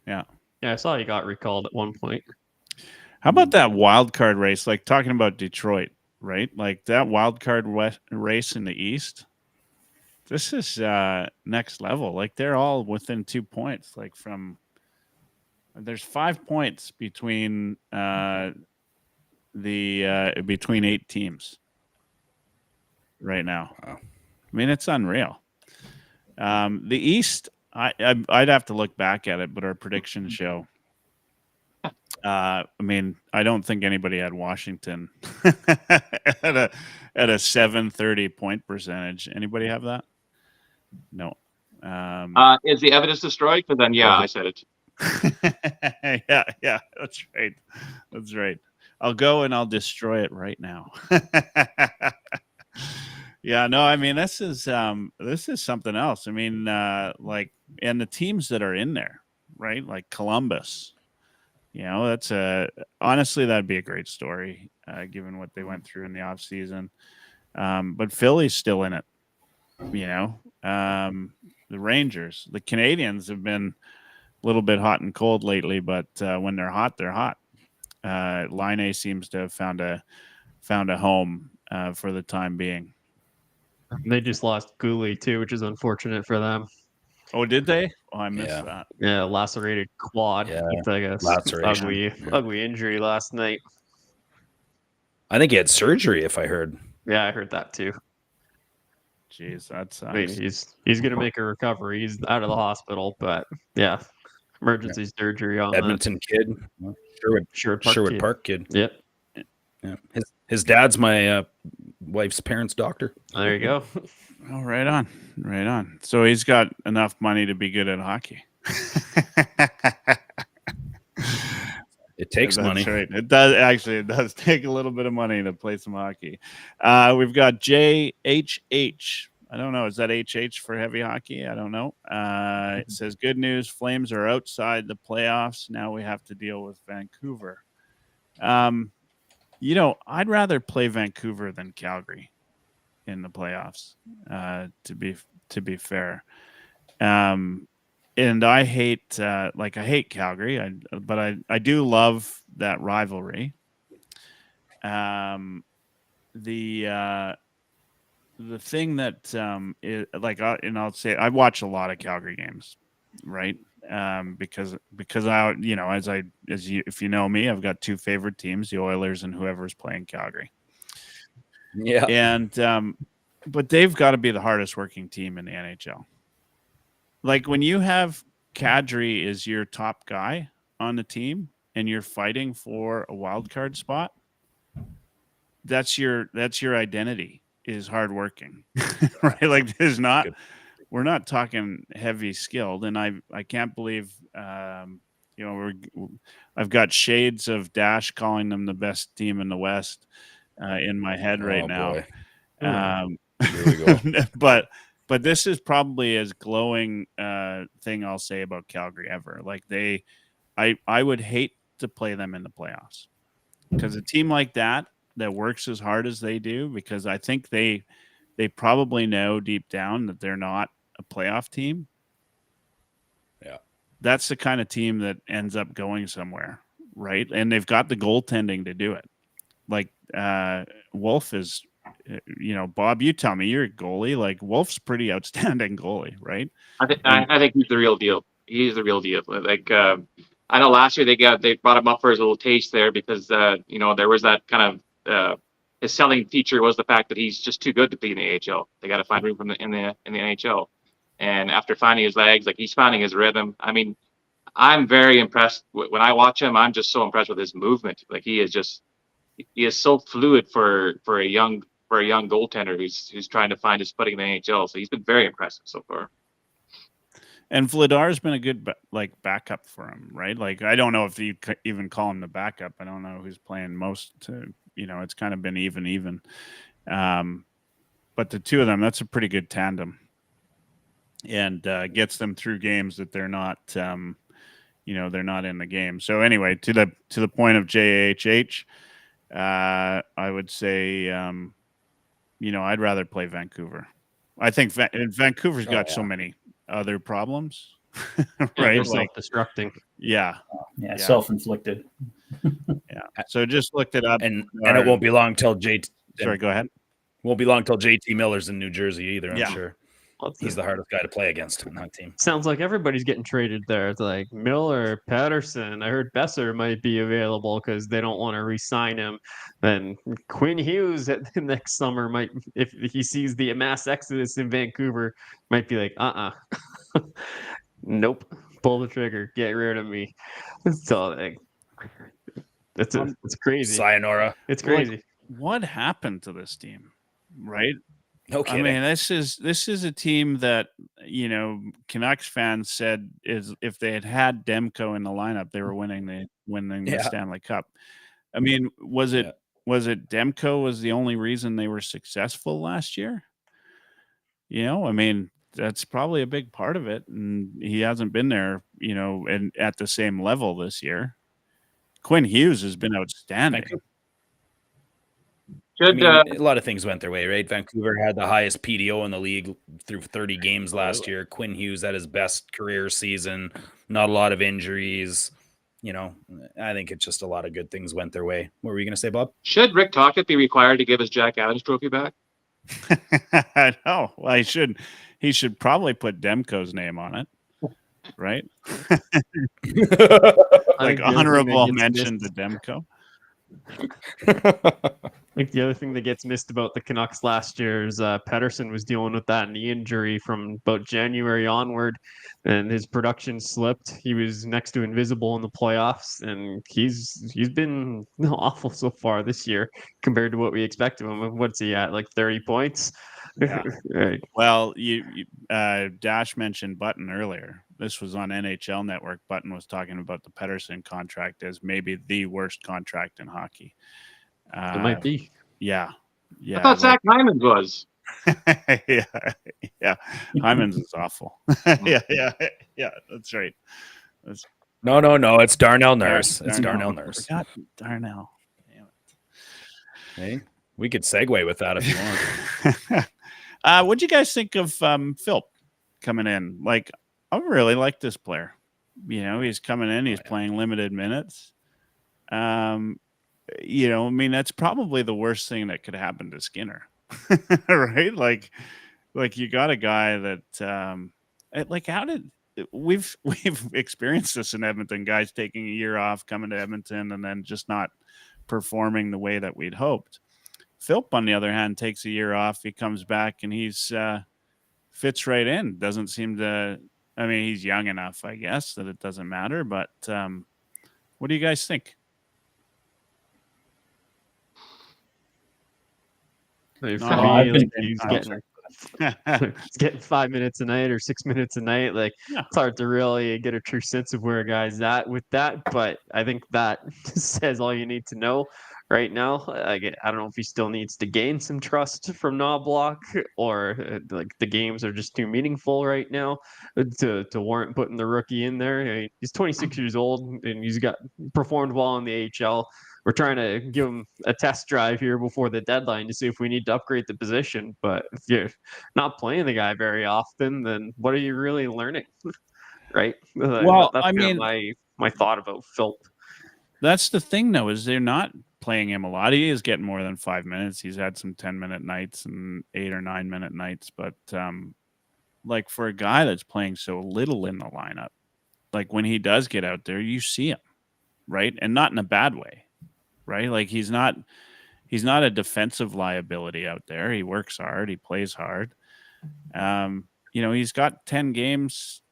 Yeah, I saw he got recalled at one point. How about that wild card race? Like talking about Detroit, right? Like that wild card race in the East. This is next level. Like they're all within 2 points. Like there's 5 points between between 8 teams right now. Wow. I mean, it's unreal. The East, I'd have to look back at it, but our predictions show. I mean, I don't think anybody had Washington at a 730 point percentage. Anybody have that? No. Is the evidence destroyed? But then, I said it. yeah, that's right. I'll go and I'll destroy it right now. Yeah, no, I mean this is something else. I mean, and the teams that are in there, right? Like Columbus, that's honestly that'd be a great story, given what they went through in the off season. But Philly's still in it. The Rangers, the Canadians have been a little bit hot and cold lately, but when they're hot, they're hot. Line seems to have found a home for the time being. They just lost Goalie too, which is unfortunate for them. Oh, did they? Oh, I missed that. Yeah, lacerated quad. Yeah, I guess ugly injury last night. I think he had surgery, if I heard. Yeah, I heard that too. Jeez, that sucks. I mean, he's gonna make a recovery. He's out of the hospital, but yeah, emergency surgery on Edmonton kid, Sherwood Park kid. Yep. Yeah, his dad's my wife's parents' doctor. There you go. Oh, right on. So he's got enough money to be good at hockey. It takes money. Right. It does take a little bit of money to play some hockey. We've got JHH. I don't know. Is that HH for heavy hockey? I don't know. It says, good news. Flames are outside the playoffs. Now we have to deal with Vancouver. I'd rather play Vancouver than Calgary in the playoffs, to be fair. And I hate Calgary, but I do love that rivalry. The thing that and I'll say I watch a lot of Calgary games, right? Because if you know me, I've got 2 favorite teams, the Oilers and whoever's playing Calgary. Yeah. And but they've got to be the hardest working team in the NHL. Like when you have Kadri is your top guy on the team and you're fighting for a wild card spot, that's your identity, is hardworking, right? Like we're not talking heavy skilled, and I can't believe I've got shades of Dash calling them the best team in the West in my head right now. Here we go. But this is probably as glowing thing I'll say about Calgary ever. Like I would hate to play them in the playoffs, because a team like that works as hard as they do, because I think they probably know deep down that they're not a playoff team. Yeah. That's the kind of team that ends up going somewhere, right? And they've got the goaltending to do it. Like Wolf is, Bob, you tell me, you're a goalie. Like Wolf's pretty outstanding goalie, right? I think he's the real deal. He's the real deal. Like I know last year they brought him up for his little taste there because there was that kind of his selling feature was the fact that he's just too good to be in the AHL. They got to find room in the NHL. And after finding his legs, like he's finding his rhythm. I mean, I'm very impressed when I watch him. I'm just so impressed with his movement. Like he is so fluid for a young goaltender who's trying to find his footing in the NHL. So he's been very impressive so far. And Vladar's been a good backup for him, right? Like I don't know if you even call him the backup. I don't know who's playing most. It's kind of been even. But the two of them, that's a pretty good tandem, and gets them through games that they're not, they're not in the game. So anyway, to the point of JHH, I would say, I'd rather play Vancouver. I think Vancouver's got so many other problems, right? Self-destructing. Yeah, self-inflicted. Yeah. So just looked it up, and it won't be long till JT. Sorry, go ahead. Won't be long till JT Miller's in New Jersey either. I'm sure. He's the hardest guy to play against on that team. Sounds like everybody's getting traded there. It's like Miller, Patterson. I heard Besser might be available because they don't want to re-sign him. Then Quinn Hughes at the next summer might, if he sees the mass exodus in Vancouver, might be like, nope, pull the trigger, get rid of me. So it's crazy. Sayonara. It's crazy. Like, what happened to this team, right? Okay. I mean, this is a team that, Canucks fans said is if they had Demko in the lineup, they were winning the Stanley Cup. I mean, was it Demko was the only reason they were successful last year? I mean, that's probably a big part of it, and he hasn't been there, and at the same level this year. Quinn Hughes has been outstanding. A lot of things went their way, right? Vancouver had the highest PDO in the league through 30 games last year. Quinn Hughes had his best career season. Not a lot of injuries. I think it's just a lot of good things went their way. What were you going to say, Bob? Should Rick Tocchet be required to give his Jack Adams trophy back? No, well, he should probably put Demko's name on it, right? Like honorable mention to Demko. Like the other thing that gets missed about the Canucks last year is Pettersson was dealing with that knee injury from about January onward, and his production slipped. He was next to invisible in the playoffs, and he's been awful so far this year compared to what we expect of him. What's he at, like 30 points? Yeah. Right. Well, you Dash mentioned Button earlier. This was on NHL Network. Button was talking about the Pettersson contract as maybe the worst contract in hockey. It might be. Yeah. I thought Zach Hyman was. yeah. Hyman's is awful. yeah. That's right. No. It's Darnell Nurse. It's Darnell Nurse. I forgot Darnell. Damn it. Hey, we could segue with that if you want. What'd you guys think of Philp coming in? Like, I really like this player. He's coming in. He's playing limited minutes. I mean, that's probably the worst thing that could happen to Skinner, right? Like you got a guy that, how did we've experienced this in Edmonton? Guys taking a year off, coming to Edmonton, and then just not performing the way that we'd hoped. Philp, on the other hand, takes a year off. He comes back and he's fits right in. Doesn't seem to I mean, he's young enough, I guess, that it doesn't matter. But what do you guys think? Like, No, for I've me, been like, he's getting yeah, he's getting 5 minutes a night or 6 minutes a night. Like, it's hard to really get a true sense of where a guy's at with that. But I think that says all you need to know right now. I don't know if he still needs to gain some trust from Knobloch, or like the games are just too meaningful right now to warrant putting the rookie in there. I mean, he's 26 years old and he's got performed well in the AHL. We're trying to give him a test drive here before the deadline to see if we need to upgrade the position. But if you're not playing the guy very often, then what are you really learning? Right? Well, That's I kind of mean, my thought about Phil. that's the thing, though, is they're not playing him a lot. He is getting more than 5 minutes. He's had some 10-minute nights and 8 or 9-minute nights. But like for a guy that's playing so little in the lineup, like when he does get out there, you see him, right? And not in a bad way, right? Like he's not a defensive liability out there. He works hard. He plays hard. He's got 10 games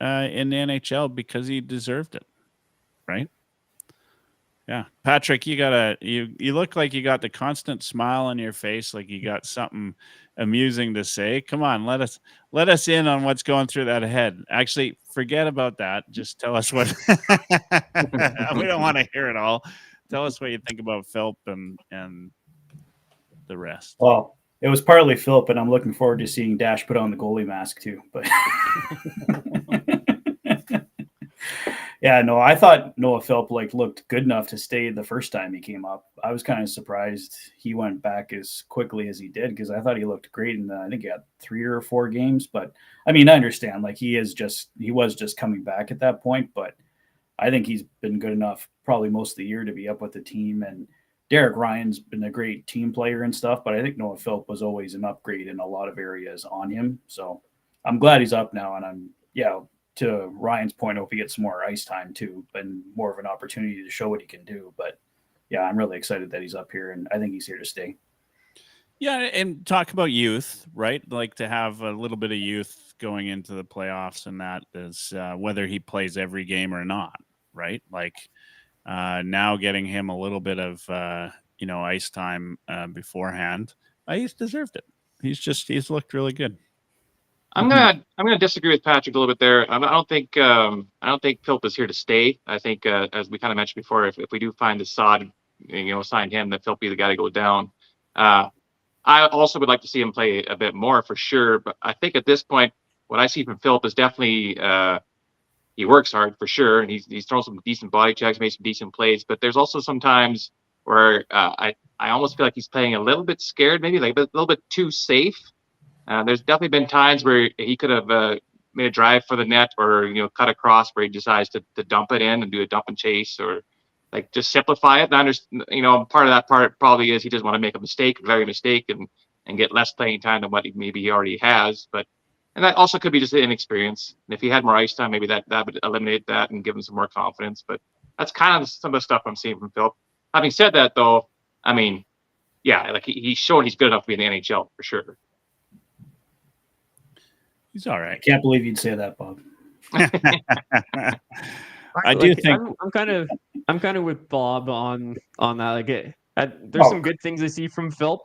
in the NHL because he deserved it, right? Yeah, Patrick, you look like you got the constant smile on your face, like you got something amusing to say. Come on, let us in on what's going through that head. Actually, forget about that. Just tell us what we don't want to hear it all. Tell us what you think about Philp and the rest. Well, it was partly Philip, and I'm looking forward to seeing Dash put on the goalie mask too. But yeah, no, I thought Noah Philp looked good enough to stay the first time he came up. I was kind of surprised he went back as quickly as he did, because I thought he looked great in I think he had 3 or 4 games. But I mean, I understand, like he was just coming back at that point, but I think he's been good enough probably most of the year to be up with the team. And Derek Ryan's been a great team player and stuff, but I think Noah Philp was always an upgrade in a lot of areas on him. So I'm glad he's up now, and to Ryan's point, I hope he gets some more ice time too, and more of an opportunity to show what he can do. But yeah, I'm really excited that he's up here, and I think he's here to stay. Yeah, and talk about youth, right? Like to have a little bit of youth going into the playoffs, and that is whether he plays every game or not, right? Like now getting him a little bit of ice time beforehand, he's deserved it. He's looked really good. I'm gonna disagree with Patrick a little bit there. I don't think Philp is here to stay. I think as we kind of mentioned before, if we do find the Saad, sign him, that Philp be the guy to go down. I also would like to see him play a bit more for sure, but I think at this point, what I see from Philp is definitely he works hard for sure, and he's thrown some decent body checks, made some decent plays. But there's also some times where I almost feel like he's playing a little bit scared, maybe like a little bit too safe. There's definitely been times where he could have made a drive for the net, or cut across, where he decides to dump it in and do a dump and chase, or like just simplify it. And I understand, part of that part probably is he doesn't want to make a mistake, and get less playing time than what he already has. And that also could be just inexperience. And if he had more ice time, maybe that would eliminate that and give him some more confidence. But that's kind of some of the stuff I'm seeing from Phil. Having said that, though, I mean, yeah, like he's shown he's good enough to be in the NHL for sure. He's all right. I can't believe you'd say that, Bob. I do think I'm kind of with Bob on that. There's some good things I see from Philp.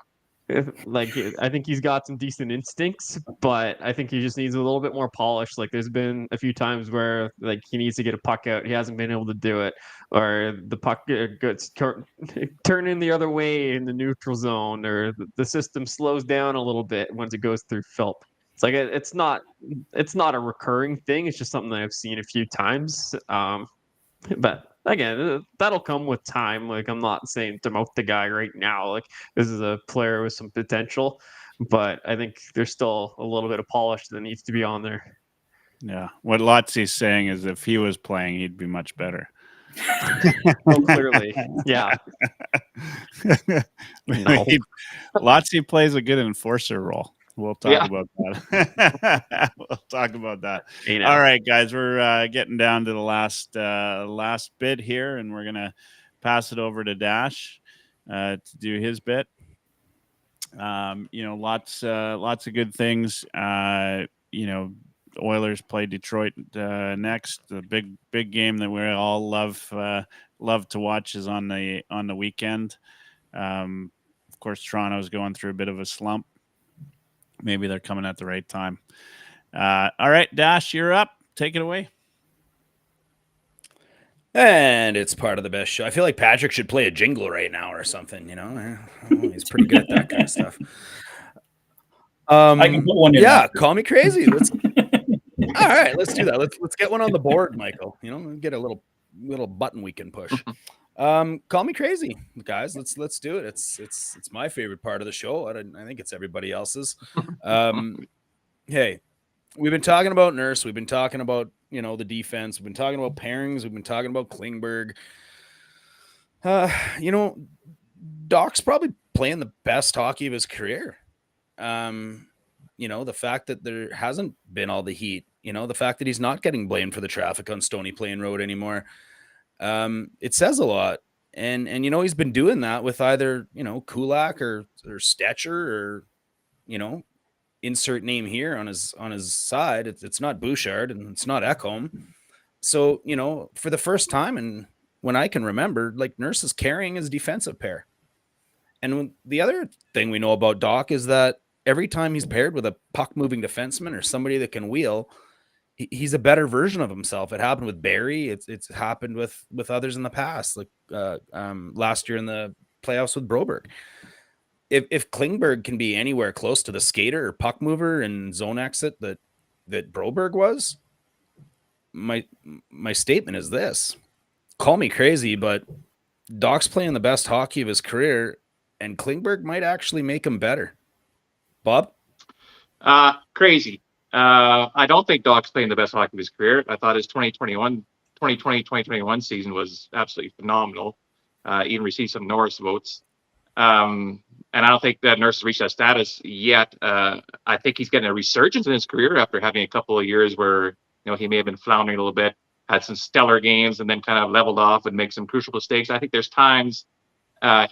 I think he's got some decent instincts, but I think he just needs a little bit more polish. Like there's been a few times where he needs to get a puck out, he hasn't been able to do it, or the puck gets turning the other way in the neutral zone, or the system slows down a little bit once it goes through Philp. It's like it's not a recurring thing. It's just something that I've seen a few times. But again, that'll come with time. Like I'm not saying demote the guy right now. Like this is a player with some potential, but I think there's still a little bit of polish that needs to be on there. Yeah, what Lotsy's saying is if he was playing, he'd be much better. Oh, clearly, yeah. No. Lotsy plays a good enforcer role. We'll talk about that. We'll talk about that. All right, guys, we're getting down to the last bit here, and we're gonna pass it over to Dash to do his bit. Lots of good things. the Oilers play Detroit next. The big game that we all love to watch is on the weekend. Of course, Toronto's going through a bit of a slump. Maybe they're coming at the right time. All right, Dash, you're up. Take it away. And it's part of the best show. I feel like Patrick should play a jingle right now or something, you know? He's pretty good at that kind of stuff. I can put one in. Yeah, after. call me crazy. All right, let's do that. Let's get one on the board, Michael. You know, get a little button we can push. Call me crazy, guys. Let's do it. It's my favorite part of the show. I think it's everybody else's. Hey, we've been talking about Nurse. We've been talking about, you know, the defense. We've been talking about pairings. We've been talking about Klingberg. You know, Doc's probably playing the best hockey of his career. You know, the fact that there hasn't been all the heat, you know, the fact that he's not getting blamed for the traffic on Stony Plain Road anymore. It says a lot. And, you know, he's been doing that with either, you know, Kulak or Stetcher or, you know, insert name here on his side. It's not Bouchard and it's not Ekholm. So, you know, for the first time, and when I can remember, like, Nurse is carrying his defensive pair. And the other thing we know about Doc is that every time he's paired with a puck-moving defenseman or somebody that can wheel, he's a better version of himself. It happened with Barry. It's happened with others in the past, like last year in the playoffs with Broberg. If Klingberg can be anywhere close to the skater or puck mover and zone exit that Broberg was, my statement is this: call me crazy, but Doc's playing the best hockey of his career, and Klingberg might actually make him better. Bob? Crazy. I don't think Doc's playing the best hockey of his career. I thought his 2020-2021 season was absolutely phenomenal. Even received some Norris votes. And I don't think that Nurse has reached that status yet. I think he's getting a resurgence in his career after having a couple of years where, you know, he may have been floundering a little bit, had some stellar games, and then kind of leveled off and make some crucial mistakes. I think there's times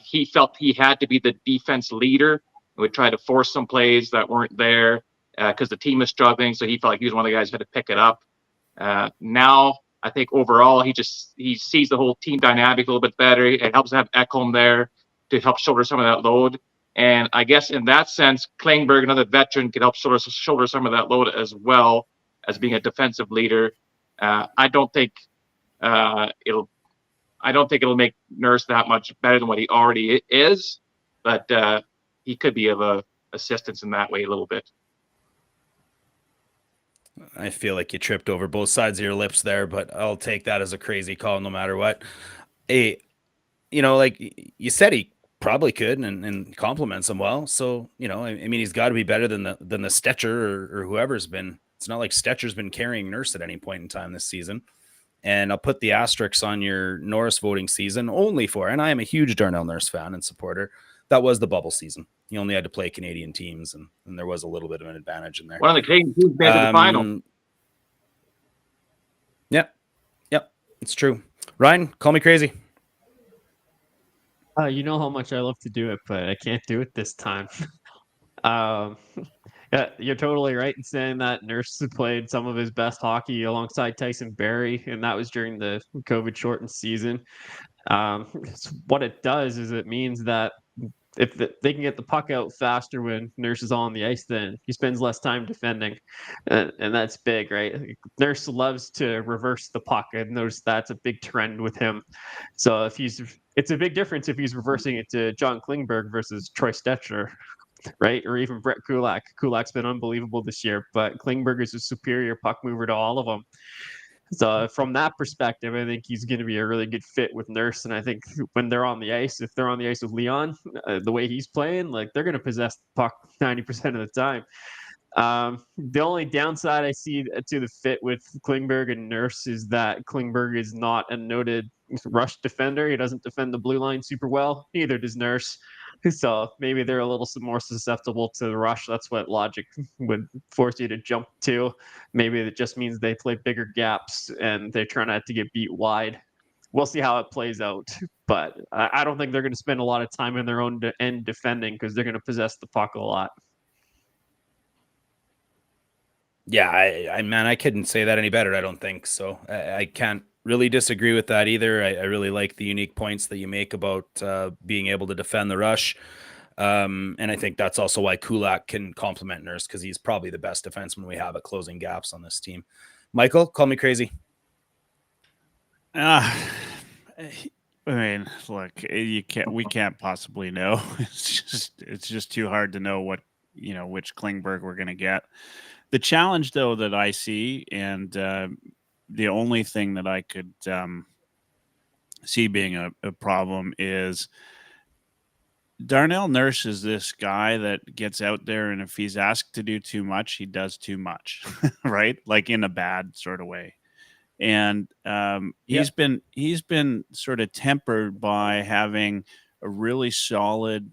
he felt he had to be the defense leader, would try to force some plays that weren't there because the team is struggling. So he felt like he was one of the guys who had to pick it up. Now, I think overall, he sees the whole team dynamic a little bit better. It helps to have Ekholm there to help shoulder some of that load. And I guess in that sense, Klingberg, another veteran, could help shoulder some of that load as well as being a defensive leader. I don't think it'll make Nurse that much better than what he already is, but he could be of a assistance in that way a little bit. I feel like you tripped over both sides of your lips there, but I'll take that as a crazy call no matter what. You know, like you said, he probably could and compliments him well. So, you know, I mean, he's got to be better than the Stetcher or whoever's been. It's not like Stetcher's been carrying Nurse at any point in time this season. And I'll put the asterisks on your Norris voting season only for, and I am a huge Darnell Nurse fan and supporter, that was the bubble season. He only had to play Canadian teams, and there was a little bit of an advantage in there. One of the Canadian teams made the final. Yep, it's true. Ryan, call me crazy. You know how much I love to do it, but I can't do it this time. Yeah, you're totally right in saying that Nurse played some of his best hockey alongside Tyson Barrie, and that was during the COVID-shortened season. What it does is it means that if they can get the puck out faster when Nurse is on the ice, then he spends less time defending, and that's big, right? Nurse loves to reverse the puck, and notice that's a big trend with him. So it's a big difference if he's reversing it to John Klingberg versus Troy Stetcher, right? Or even Brett Kulak. Kulak's been unbelievable this year, but Klingberg is a superior puck mover to all of them. So from that perspective, I think he's going to be a really good fit with Nurse. And I think when they're on the ice, if they're on the ice with Leon, the way he's playing, like, they're going to possess the puck 90% of the time. The only downside I see to the fit with Klingberg and Nurse is that Klingberg is not a noted rush defender. He doesn't defend the blue line super well. Neither does Nurse. So maybe they're a little more susceptible to the rush. That's what logic would force you to jump to. Maybe it just means they play bigger gaps and they try not to get beat wide. We'll see how it plays out. But I don't think they're going to spend a lot of time in their own end defending because they're going to possess the puck a lot. Yeah, I couldn't say that any better. I don't think so. I can't really disagree with that either. I really like the unique points that you make about being able to defend the rush. And I think that's also why Kulak can complement Nurse, because he's probably the best defenseman we have at closing gaps on this team. Michael, call me crazy. I mean, look, we can't possibly know. It's just too hard to know what, which Klingberg we're going to get. The challenge, though, that I see, and the only thing that I could see being a problem is Darnell Nurse is this guy that gets out there, and if he's asked to do too much, he does too much, right? Like in a bad sort of way. And he's been sort of tempered by having a really solid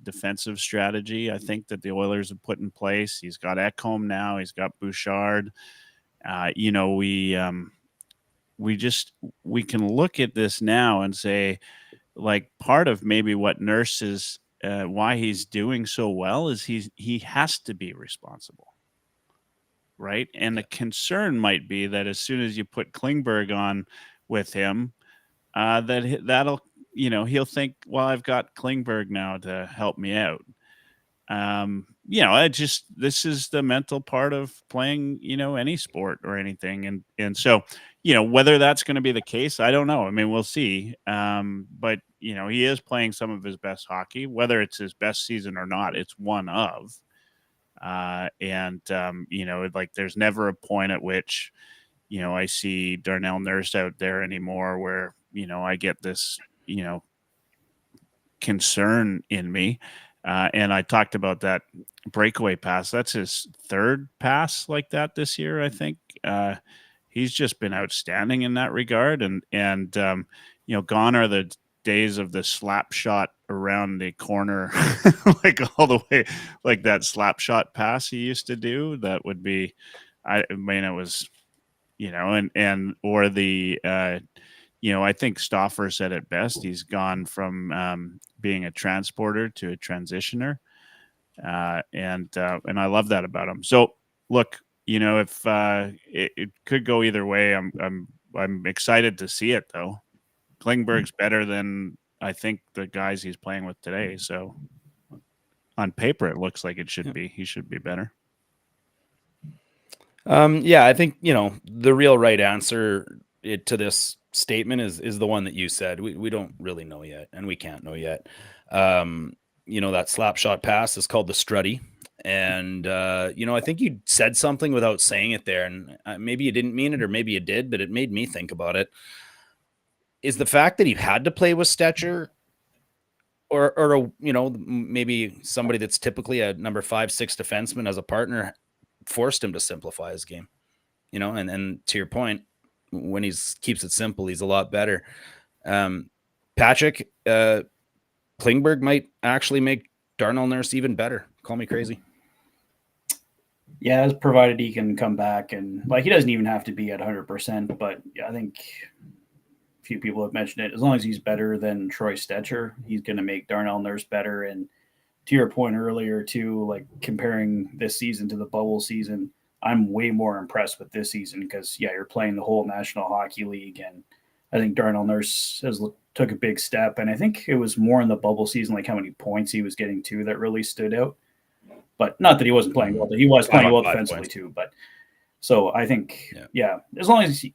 defensive strategy, I think, that the Oilers have put in place. He's got Ekholm now. He's got Bouchard. We can look at this now and say, like, part of maybe what Nurse is, why he's doing so well is he has to be responsible. Right. And the concern might be that as soon as you put Klingberg on with him, that'll, he'll think, well, I've got Klingberg now to help me out. This is the mental part of playing, any sport or anything. And so, whether that's going to be the case, I don't know. I mean, we'll see. But, he is playing some of his best hockey, whether it's his best season or not, it's one of. There's never a point at which, I see Darnell Nurse out there anymore where, I get this, concern in me. And I talked about that breakaway pass. That's his third pass like that this year, I think. He's just been outstanding in that regard. And gone are the days of the slap shot around the corner, like all the way, like that slap shot pass he used to do. That would be, it was, or the, I think Stauffer said it best. He's gone from being a transporter to a transitioner. And I love that about him. So look, if it could go either way, I'm excited to see it though. Klingberg's better than I think the guys he's playing with today. So on paper, it looks like it should be. He should be better. I think, the real right answer to this statement is the one that you said. We don't really know yet, and we can't know yet. That slap shot pass is called the strutty. And, I think you said something without saying it there, and maybe you didn't mean it or maybe you did, but it made me think about it. Is the fact that he had to play with Stetcher or maybe somebody that's typically a number 5-6 defenseman as a partner forced him to simplify his game, and to your point, when he keeps it simple, he's a lot better. Patrick, Klingberg might actually make Darnell Nurse even better. Call me crazy. Yeah, provided he can come back and he doesn't even have to be at 100%, but I think a few people have mentioned it. As long as he's better than Troy Stetcher, he's going to make Darnell Nurse better. And to your point earlier too, like comparing this season to the bubble season, I'm way more impressed with this season because you're playing the whole National Hockey League. And I think Darnell Nurse took a big step. And I think it was more in the bubble season, like how many points he was getting too, that really stood out. But not that he wasn't playing well, but he was playing well defensively too. But so I think, as long as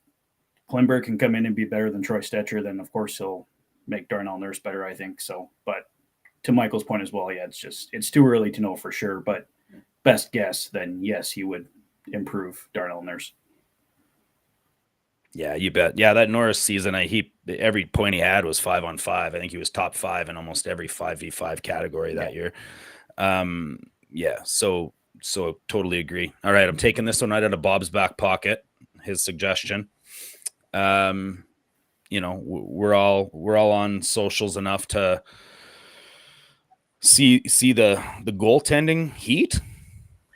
Klingberg can come in and be better than Troy Stetcher, then of course he'll make Darnell Nurse better, I think so. But to Michael's point as well, it's too early to know for sure. But best guess, then yes, he would improve Darnell Nurse. Yeah, you bet. Yeah, that Norris season, every point he had was 5-on-5. I think he was top 5 in almost every 5v5 category that year. So totally agree. All right, I'm taking this one right out of Bob's back pocket. His suggestion. We're all on socials enough to see the goaltending hate.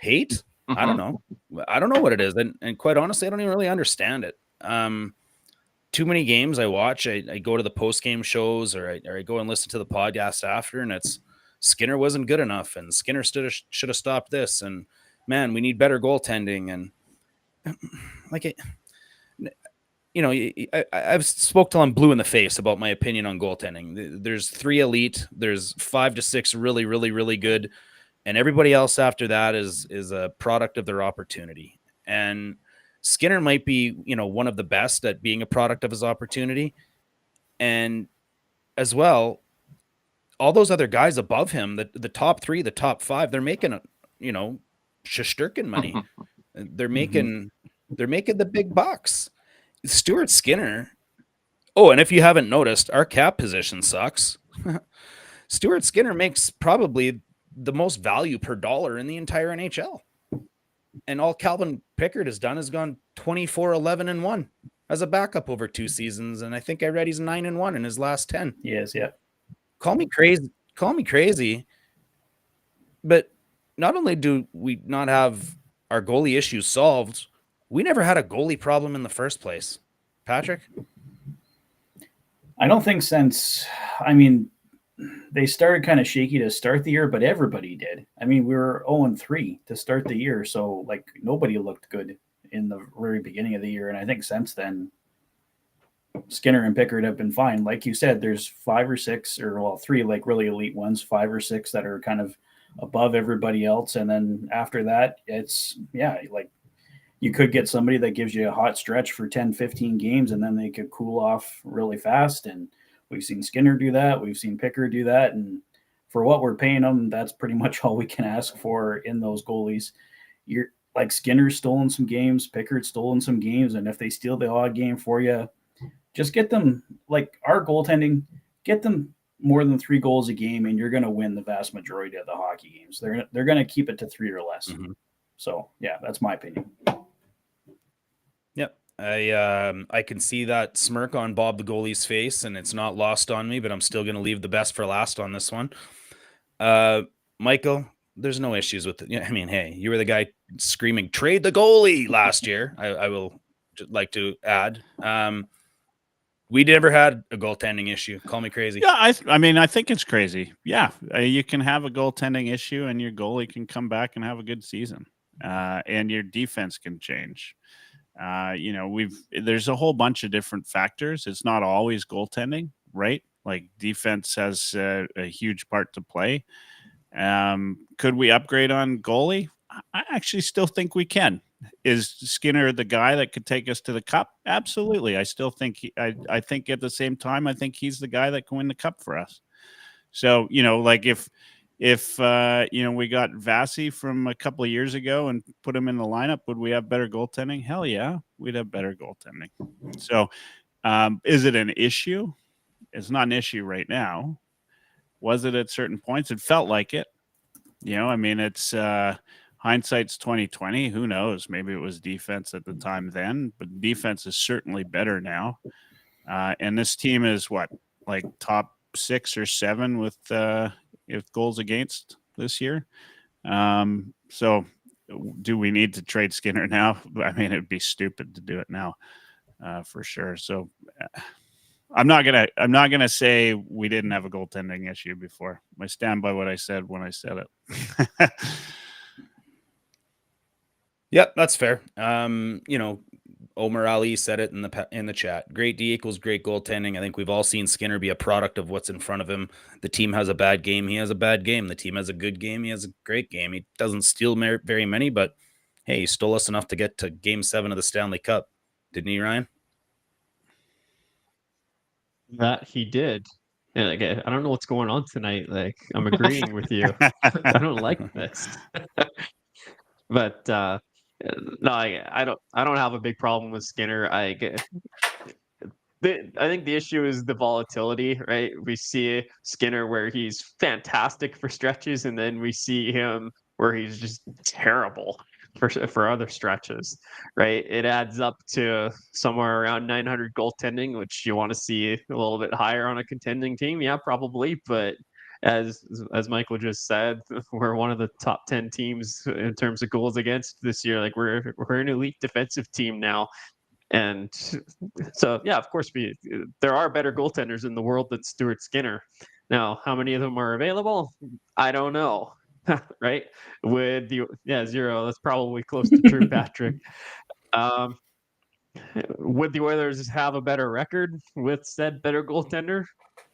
Mm-hmm. I don't know what it is, and quite honestly, I don't even really understand it. Too many games I watch. I go to the post game shows, or I go and listen to the podcast after, and it's Skinner wasn't good enough, and Skinner should have stopped this, and man, we need better goaltending. And like it, you know, I've spoke till I'm blue in the face about my opinion on goaltending. There's 3 elite, there's 5 to 6 really, really, really good, and everybody else after that is a product of their opportunity. And Skinner might be, you know, one of the best at being a product of his opportunity. And as well, all those other guys above him, the top 3, the top 5, they're making, you know, Shesterkin money. They're making the big bucks. Stuart Skinner. Oh, and if you haven't noticed, our cap position sucks. Stuart Skinner makes probably the most value per dollar in the entire NHL. And all Calvin Pickard has done is gone 24-11-1 as a backup over 2 seasons. And I think I read he's 9-1 in his last 10. Yes, yeah. Call me crazy. But not only do we not have our goalie issues solved, we never had a goalie problem in the first place. Patrick? I don't think since, I mean, they started kind of shaky to start the year, but everybody did. I mean, we were 0-3 to start the year. So, like, nobody looked good in the very beginning of the year. And I think since then, Skinner and Pickard have been fine. Like you said, there's 5 or 6, or well, 3 like really elite ones, 5 or 6 that are kind of above everybody else. And then after that, it's, yeah, like, you could get somebody that gives you a hot stretch for 10, 15 games, and then they could cool off really fast. And we've seen Skinner do that. We've seen Pickard do that. And for what we're paying them, that's pretty much all we can ask for in those goalies. You're like, Skinner's stolen some games, Pickard's stolen some games. And if they steal the odd game for you, just get them, like our goaltending, get them more than 3 goals a game, and you're going to win the vast majority of the hockey games. They're going to keep it to 3 or less. Mm-hmm. So, yeah, that's my opinion. Yep. I can see that smirk on Bob the goalie's face, and it's not lost on me, but I'm still going to leave the best for last on this one. Michael, there's no issues with it. I mean, hey, you were the guy screaming, trade the goalie last year. I will like to add. We never had a goaltending issue. Call me crazy. Yeah, I mean, I think it's crazy. Yeah, you can have a goaltending issue, and your goalie can come back and have a good season, and your defense can change. You know, there's a whole bunch of different factors. It's not always goaltending, right? Like, defense has a huge part to play. Could we upgrade on goalie? I actually still think we can. Is Skinner the guy that could take us to the cup? Absolutely. I still think I think at the same time, I think he's the guy that can win the cup for us. So, you know, like if you know, we got Vasi from a couple of years ago and put him in the lineup, would we have better goaltending? Hell yeah, we'd have better goaltending. So is it an issue? It's not an issue right now. Was it at certain points? It felt like it. You know, I mean, it's hindsight's 2020. Who knows? Maybe it was defense at the time then, but defense is certainly better now. And this team is what, like top 6 or 7 with goals against this year. So do we need to trade Skinner now? I mean, it'd be stupid to do it now, for sure. So I'm not gonna say we didn't have a goaltending issue before. I stand by what I said when I said it. Yep, that's fair. You know, Omar Ali said it in the chat. Great D equals great goaltending. I think we've all seen Skinner be a product of what's in front of him. The team has a bad game, he has a bad game. The team has a good game, he has a great game. He doesn't steal very many, but hey, he stole us enough to get to Game 7 of the Stanley Cup, didn't he, Ryan? That he did. And like, I don't know what's going on tonight. Like, I'm agreeing with you. I don't like this. But no, I don't have a big problem with Skinner. I think the issue is the volatility, right? We see Skinner where he's fantastic for stretches, and then we see him where he's just terrible for other stretches, right? It adds up to somewhere around 900 goaltending, which you want to see a little bit higher on a contending team. Yeah, probably. But as Michael just said, we're one of the top 10 teams in terms of goals against this year. Like, we're an elite defensive team now. And so, yeah, of course, there are better goaltenders in the world than Stuart Skinner. Now, how many of them are available? I don't know. right? With the 0, that's probably close to true, Patrick. Would the Oilers have a better record with said better goaltender?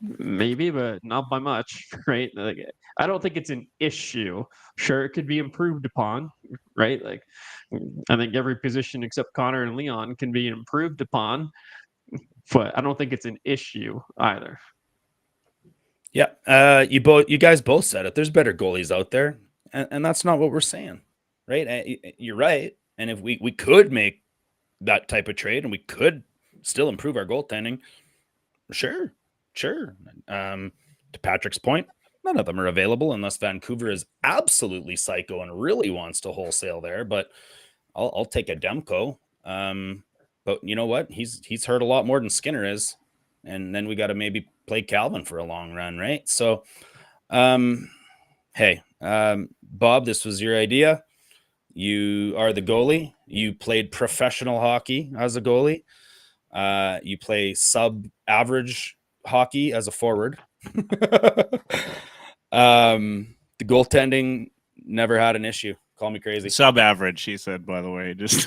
Maybe, but not by much, right? Like, I don't think it's an issue. Sure, it could be improved upon, right? Like, I think every position except Connor and Leon can be improved upon, but I don't think it's an issue either. Yeah, you guys both said it. There's better goalies out there, and that's not what we're saying, right? You're right. And if we could make that type of trade and we could still improve our goaltending, sure. To Patrick's point, none of them are available unless Vancouver is absolutely psycho and really wants to wholesale there. But I'll take a Demko. But you know what? He's hurt a lot more than Skinner is, and then we got to maybe play Calvin for a long run, right? So, hey, Bob, this was your idea. You are the goalie. You played professional hockey as a goalie. You play sub-average hockey as a forward. The goaltending never had an issue. Call me crazy. Sub-average, he said, by the way. Just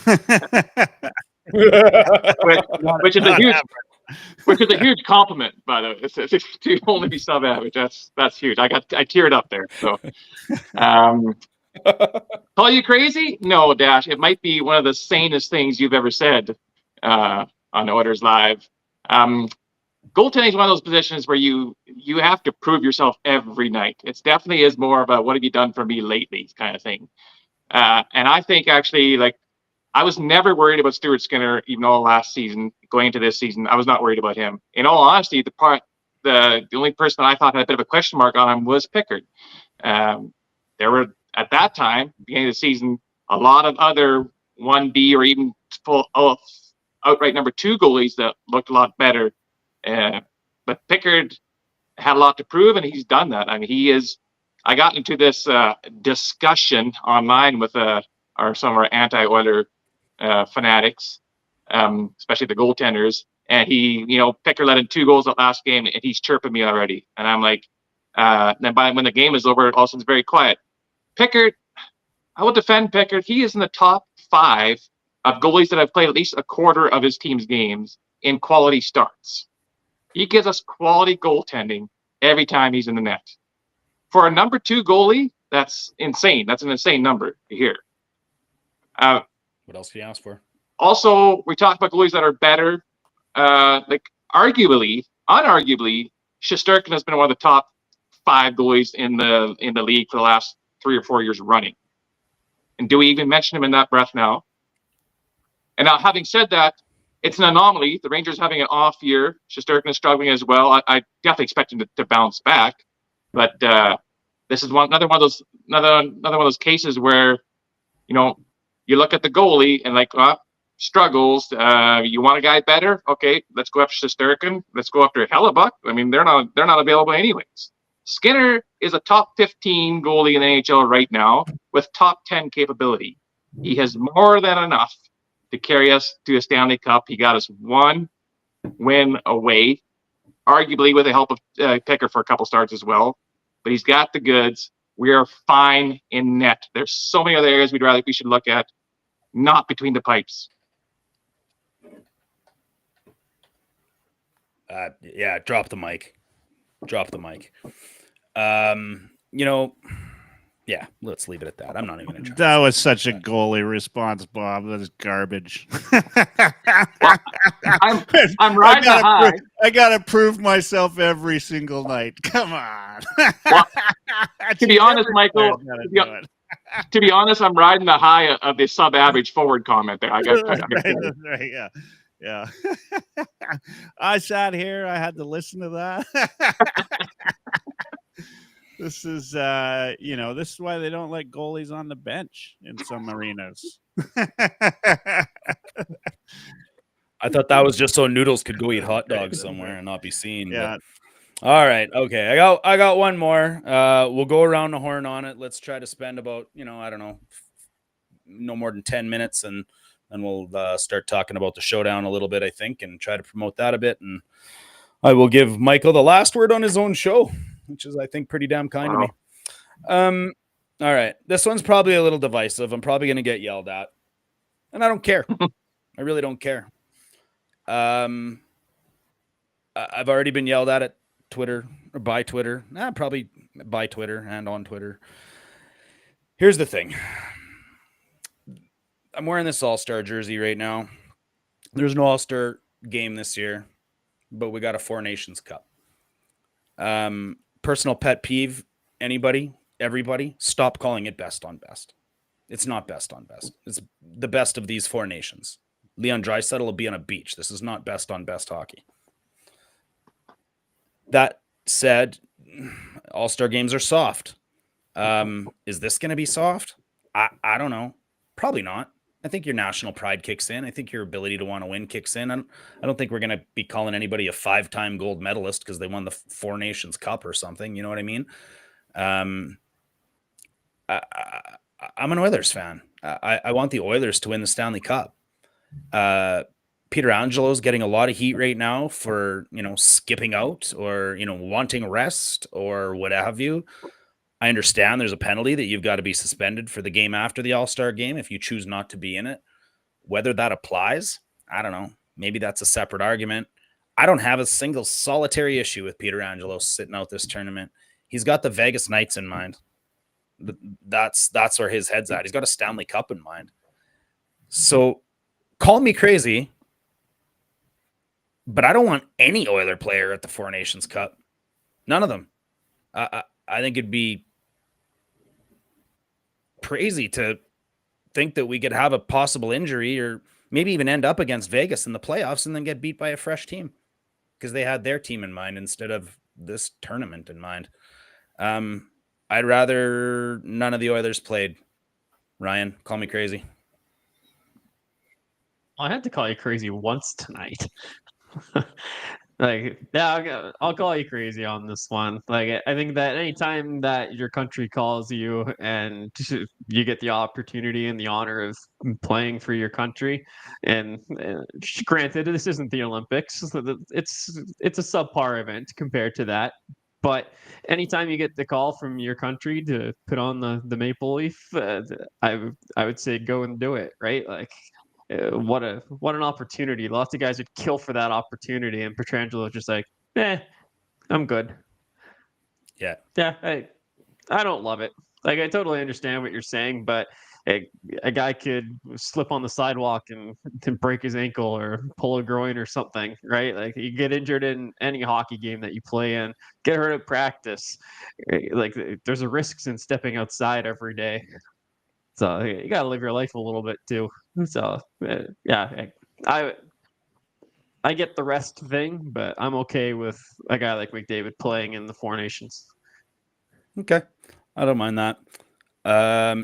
which is a huge compliment, by the way. It's to only be sub-average. That's huge. I teared up there. So, call you crazy? No, Dash. It might be one of the sanest things you've ever said on Oilerslive. Goaltending is one of those positions where you have to prove yourself every night. It's definitely is more of a what have you done for me lately kind of thing. And I think actually, like, I was never worried about Stuart Skinner, even though last season, going into this season, I was not worried about him. In all honesty, the only person that I thought had a bit of a question mark on him was Pickard. There were, at that time, beginning of the season, a lot of other 1B or even outright number 2 goalies that looked a lot better. But Pickard had a lot to prove, and he's done that. I mean, I got into this discussion online with some of our anti-Oiler fanatics, especially the goaltenders. And Pickard let in 2 goals that last game, and he's chirping me already. And I'm like, then when the game is over, all of a sudden it's very quiet. Pickard, I will defend Pickard. He is in the top 5 of goalies that have played at least a quarter of his team's games in quality starts. He gives us quality goaltending every time he's in the net. For a number 2 goalie, that's insane. That's an insane number to hear. What else can you ask for? Also, we talk about goalies that are better. Like unarguably, Shesterkin has been one of the top 5 goalies in the league for the last 3 or 4 years running. And do we even mention him in that breath now? And now, having said that, it's an anomaly. The Rangers having an off year. Shesterkin is struggling as well. I definitely expect him to bounce back, but this is another one of those cases where you look at the goalie and like struggles. You want a guy better? Okay, let's go after Shesterkin. Let's go after Hellebuck. I mean, they're not available anyways. Skinner is a top 15 goalie in the NHL right now with top 10 capability. He has more than enough to carry us to a Stanley Cup. He got us 1 win away, arguably with the help of Pickard for a couple starts as well. But he's got the goods. We are fine in net. There's so many other areas we should look at, not between the pipes. Yeah, drop the mic. Yeah, let's leave it at that. I'm not even going to try. That was such a goalie response, Bob. That is garbage. I'm riding the high. I gotta prove myself every single night. Come on. Well, to be honest, Michael. To be honest, I'm riding the high of the sub-average forward comment there. Right, yeah. I sat here. I had to listen to that. This is, this is why they don't let goalies on the bench in some arenas. I thought that was just so Noodles could go eat hot dogs somewhere and not be seen. Yeah. But... All right. Okay. I got one more. We'll go around the horn on it. Let's try to spend about, I don't know, no more than 10 minutes. And then we'll start talking about the showdown a little bit, I think, and try to promote that a bit. And I will give Michael the last word on his own show, which is, I think, pretty damn kind of me. All right. This one's probably a little divisive. I'm probably going to get yelled at. And I don't care. I really don't care. I've already been yelled at Twitter or by Twitter. Probably by Twitter and on Twitter. Here's the thing. I'm wearing this All-Star jersey right now. There's no All-Star game this year, but we got a Four Nations Cup. Personal pet peeve, everybody, stop calling it best on best. It's not best on best. It's the best of these four nations. Leon Draisaitl will be on a beach. This is not best on best hockey. That said, All-Star games are soft. Is this going to be soft? I don't know. Probably not. I think your national pride kicks in. I think your ability to want to win kicks in. I don't think we're going to be calling anybody a 5-time gold medalist because they won the Four Nations Cup or something. You know what I mean? I'm an Oilers fan. I want the Oilers to win the Stanley Cup. Peter Angelo's getting a lot of heat right now for, skipping out or, wanting rest or what have you. I understand there's a penalty that you've got to be suspended for the game after the All-Star game if you choose not to be in it. Whether that applies, I don't know. Maybe that's a separate argument. I don't have a single solitary issue with Peter Angelo sitting out this tournament. He's got the Vegas Knights in mind. That's where his head's at. He's got a Stanley Cup in mind. So call me crazy, but I don't want any Oiler player at the Four Nations Cup. None of them. I think it'd be crazy to think that we could have a possible injury or maybe even end up against Vegas in the playoffs and then get beat by a fresh team because they had their team in mind instead of this tournament in mind. I'd rather none of the Oilers played. Ryan, call me crazy. I had to call you crazy once tonight. I'll call you crazy on this one. I think that anytime that your country calls you and you get the opportunity and the honor of playing for your country, and granted, this isn't the Olympics, it's a subpar event compared to that. But anytime you get the call from your country to put on the maple leaf, I would say go and do it, right? What an opportunity. Lots of guys would kill for that opportunity, and Pietrangelo just like, I'm good. Yeah. I don't love it. I totally understand what you're saying, but a guy could slip on the sidewalk and break his ankle or pull a groin or something, right? You get injured in any hockey game that you play in, get hurt at practice. There's a risk in stepping outside every day. So you got to live your life a little bit too. So I get the rest thing, but I'm okay with a guy like McDavid playing in the Four Nations. Okay. I don't mind that.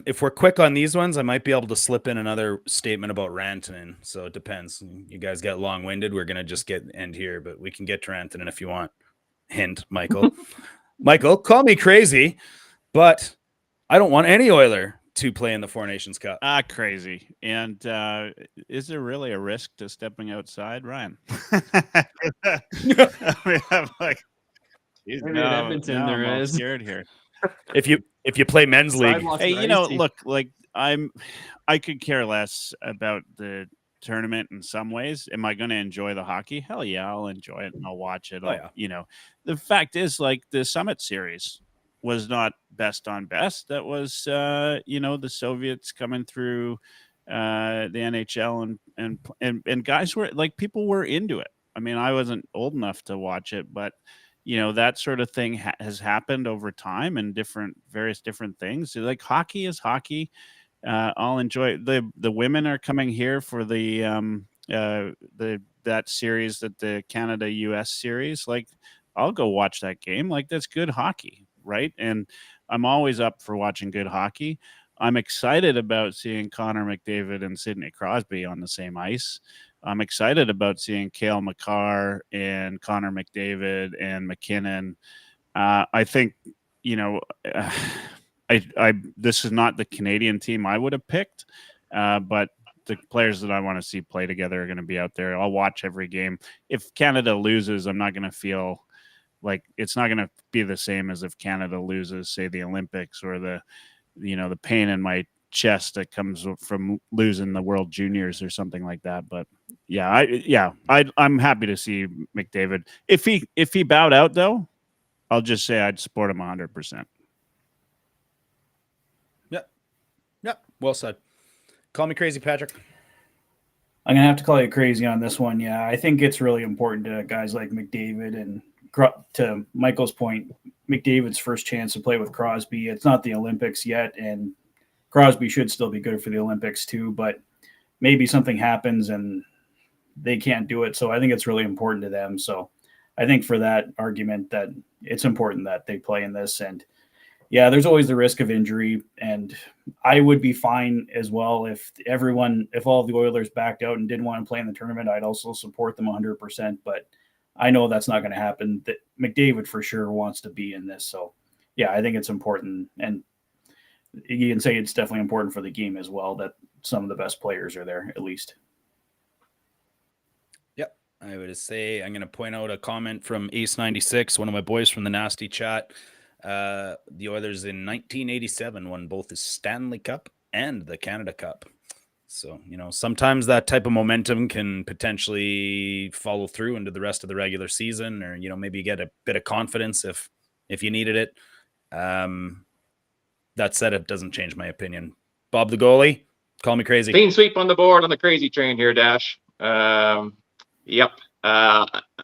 If we're quick on these ones, I might be able to slip in another statement about Rantanen. So it depends. You guys get long-winded. We're going to just end here, but we can get to Rantanen if you want. Hint, Michael. Michael, call me crazy, but I don't want any Oiler to play in the Four Nations Cup. Crazy. And is there really a risk to stepping outside, Ryan? In Edmonton, there is. Scared here. If you play men's league, hey, look, I could care less about the tournament in some ways. Am I going to enjoy the hockey? Hell yeah, I'll enjoy it and I'll watch it. The fact is, the Summit Series was not best on best. That was, the Soviets coming through the NHL and guys were people were into it. I mean, I wasn't old enough to watch it, but that sort of thing has happened over time and various different things. Hockey is hockey. I'll enjoy it. The women are coming here for that series, the Canada-US series. I'll go watch that game. That's good hockey, right? And I'm always up for watching good hockey. I'm excited about seeing Connor McDavid and Sidney Crosby on the same ice. I'm excited about seeing Cale Makar and Connor McDavid and McKinnon. I think, this is not the Canadian team I would have picked, but the players that I want to see play together are going to be out there. I'll watch every game. If Canada loses, I'm not going to feel like it's not going to be the same as if Canada loses, say, the Olympics or the the pain in my chest that comes from losing the World Juniors or something like that. But I'm happy to see McDavid. If he bowed out though, I'll just say I'd support him 100%. Yep. Well said. Call me crazy, Patrick. I'm going to have to call you crazy on this one. Yeah, I think it's really important to guys like McDavid, and to Michael's point, McDavid's first chance to play with Crosby. It's not the Olympics yet, and Crosby should still be good for the Olympics too, but maybe something happens and they can't do it. So I think it's really important to them. So I think for that argument that it's important that they play in this. And yeah, there's always the risk of injury, and I would be fine as well if all of the Oilers backed out and didn't want to play in the tournament. I'd also support them 100%, but I know that's not going to happen. That McDavid for sure wants to be in this. So yeah, I think it's important, and you can say it's definitely important for the game as well that some of the best players are there at least. Yep. I would say I'm going to point out a comment from Ace96, one of my boys from the Nasty Chat. The Oilers in 1987 won both the Stanley Cup and the Canada Cup. So, sometimes that type of momentum can potentially follow through into the rest of the regular season, or, maybe you get a bit of confidence if you needed it. That said, it doesn't change my opinion. Bob the goalie, call me crazy. Clean sweep on the board on the crazy train here, Dash. Yep.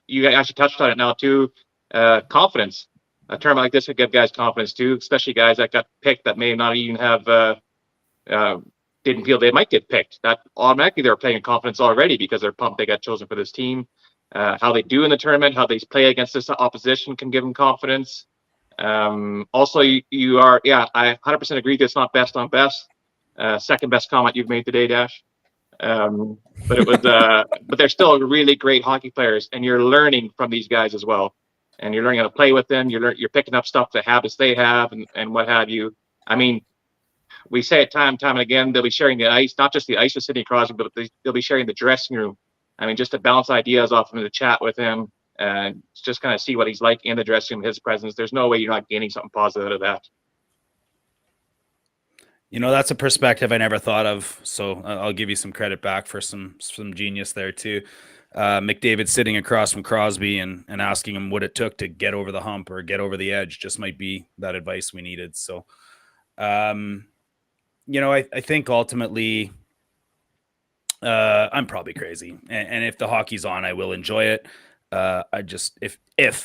You actually touched on it now too. Confidence. A term like this would give guys confidence too, especially guys that got picked that may not even have didn't feel they might get picked. That automatically they're playing in confidence already because they're pumped they got chosen for this team. How they do in the tournament, how they play against this opposition can give them confidence. Also, you are, I 100% agree that it's not best on best. Second best comment you've made today, Dash. But it was, but they're still really great hockey players, and you're learning from these guys as well. And you're learning how to play with them. You're picking up stuff, the habits they have, and what have you. I mean, we say it time and again, they'll be sharing the ice, not just the ice with Sidney Crosby, but they'll be sharing the dressing room. I mean, just to bounce ideas off him in the chat with him, and just kind of see what he's like in the dressing room, his presence. There's no way you're not gaining something positive out of that. That's a perspective I never thought of. So I'll give you some credit back for some genius there too. McDavid sitting across from Crosby and asking him what it took to get over the hump or get over the edge just might be that advice we needed. So, I think ultimately I'm probably crazy. And if the hockey's on, I will enjoy it. I just, if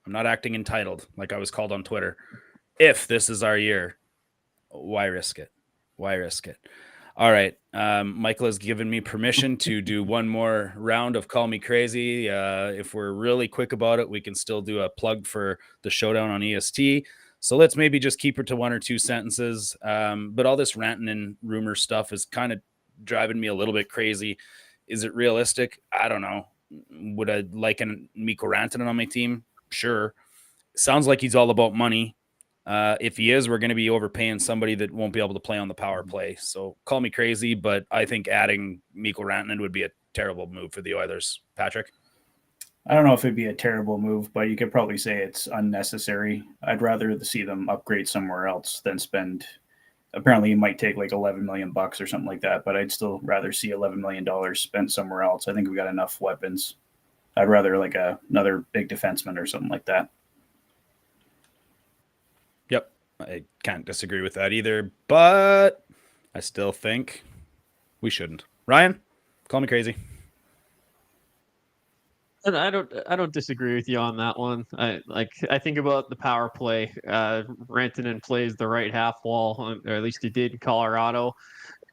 I'm not acting entitled, like I was called on Twitter, if this is our year, why risk it? All right. Michael has given me permission to do one more round of Call Me Crazy. If we're really quick about it, we can still do a plug for the showdown on EST. So let's maybe just keep it to one or two sentences. But all this ranting and rumor stuff is kind of driving me a little bit crazy. Is it realistic? I don't know. Would I like Mikko Rantanen on my team? Sure. Sounds like he's all about money. If he is, we're going to be overpaying somebody that won't be able to play on the power play. So call me crazy, but I think adding Mikko Rantanen would be a terrible move for the Oilers. Patrick? I don't know if it'd be a terrible move, but you could probably say it's unnecessary. I'd rather see them upgrade somewhere else than spend. Apparently, it might take like $11 million or something like that, but I'd still rather see $11 million spent somewhere else. I think we got enough weapons. I'd rather like another big defenseman or something like that. Yep, I can't disagree with that either, but I still think we shouldn't. Ryan, call me crazy. And I don't disagree with you on that one. I think about the power play. Rantanen plays the right half wall, or at least he did in Colorado.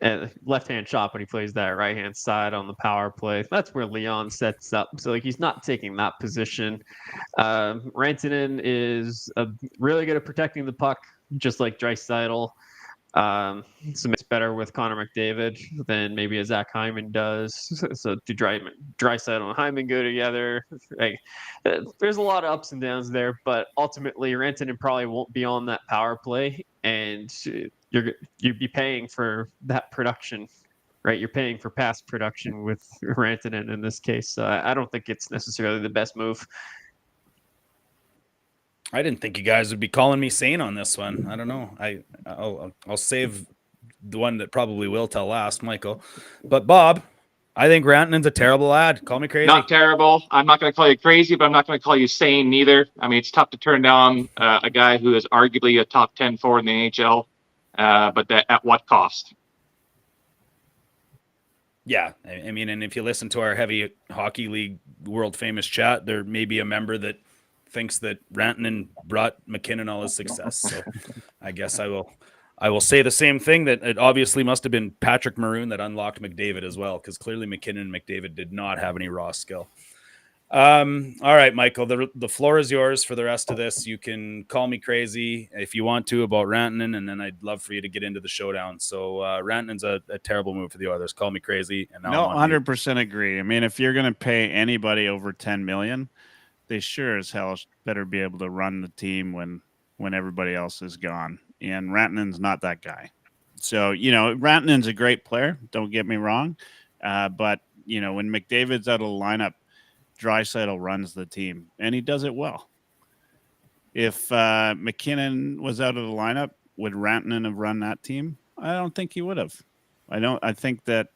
And left-hand shot when he plays that right-hand side on the power play. That's where Leon sets up. So he's not taking that position. Rantanen is really good at protecting the puck, just like Draisaitl. So it's better with Connor McDavid than maybe a Zach Hyman does. So do Draisaitl and Hyman go together? There's a lot of ups and downs there, but ultimately Rantanen probably won't be on that power play, and you'd be paying for that production, right? You're paying for past production with Rantanen in this case. So I don't think it's necessarily the best move. I didn't think you guys would be calling me sane on this one. I don't know. I'll save the one that probably will tell last, Michael. But Bob, I think Rantanen's a terrible lad. Call me crazy. Not terrible. I'm not going to call you crazy, but I'm not going to call you sane neither. I mean, it's tough to turn down a guy who is arguably a top 10 forward in the NHL, but at what cost? Yeah, I mean, and if you listen to our Heavy Hockey League world famous chat, there may be a member that thinks that Rantanen brought McKinnon all his success. So I guess I will say the same thing, that it obviously must have been Patrick Maroon that unlocked McDavid as well, because clearly McKinnon and McDavid did not have any raw skill. All right, Michael, the floor is yours for the rest of this. You can call me crazy if you want to about Rantanen, and then I'd love for you to get into the showdown. So Rantanen's a terrible move for the Oilers. Call me crazy. And now No, 100% agree. I mean, if you're going to pay anybody over $10 million, they sure as hell better be able to run the team when everybody else is gone. And Rantanen's not that guy. So, Rantanen's a great player. Don't get me wrong. But, when McDavid's out of the lineup, Draisaitl runs the team, and he does it well. If McKinnon was out of the lineup, would Rantanen have run that team? I don't think he would have. I think that,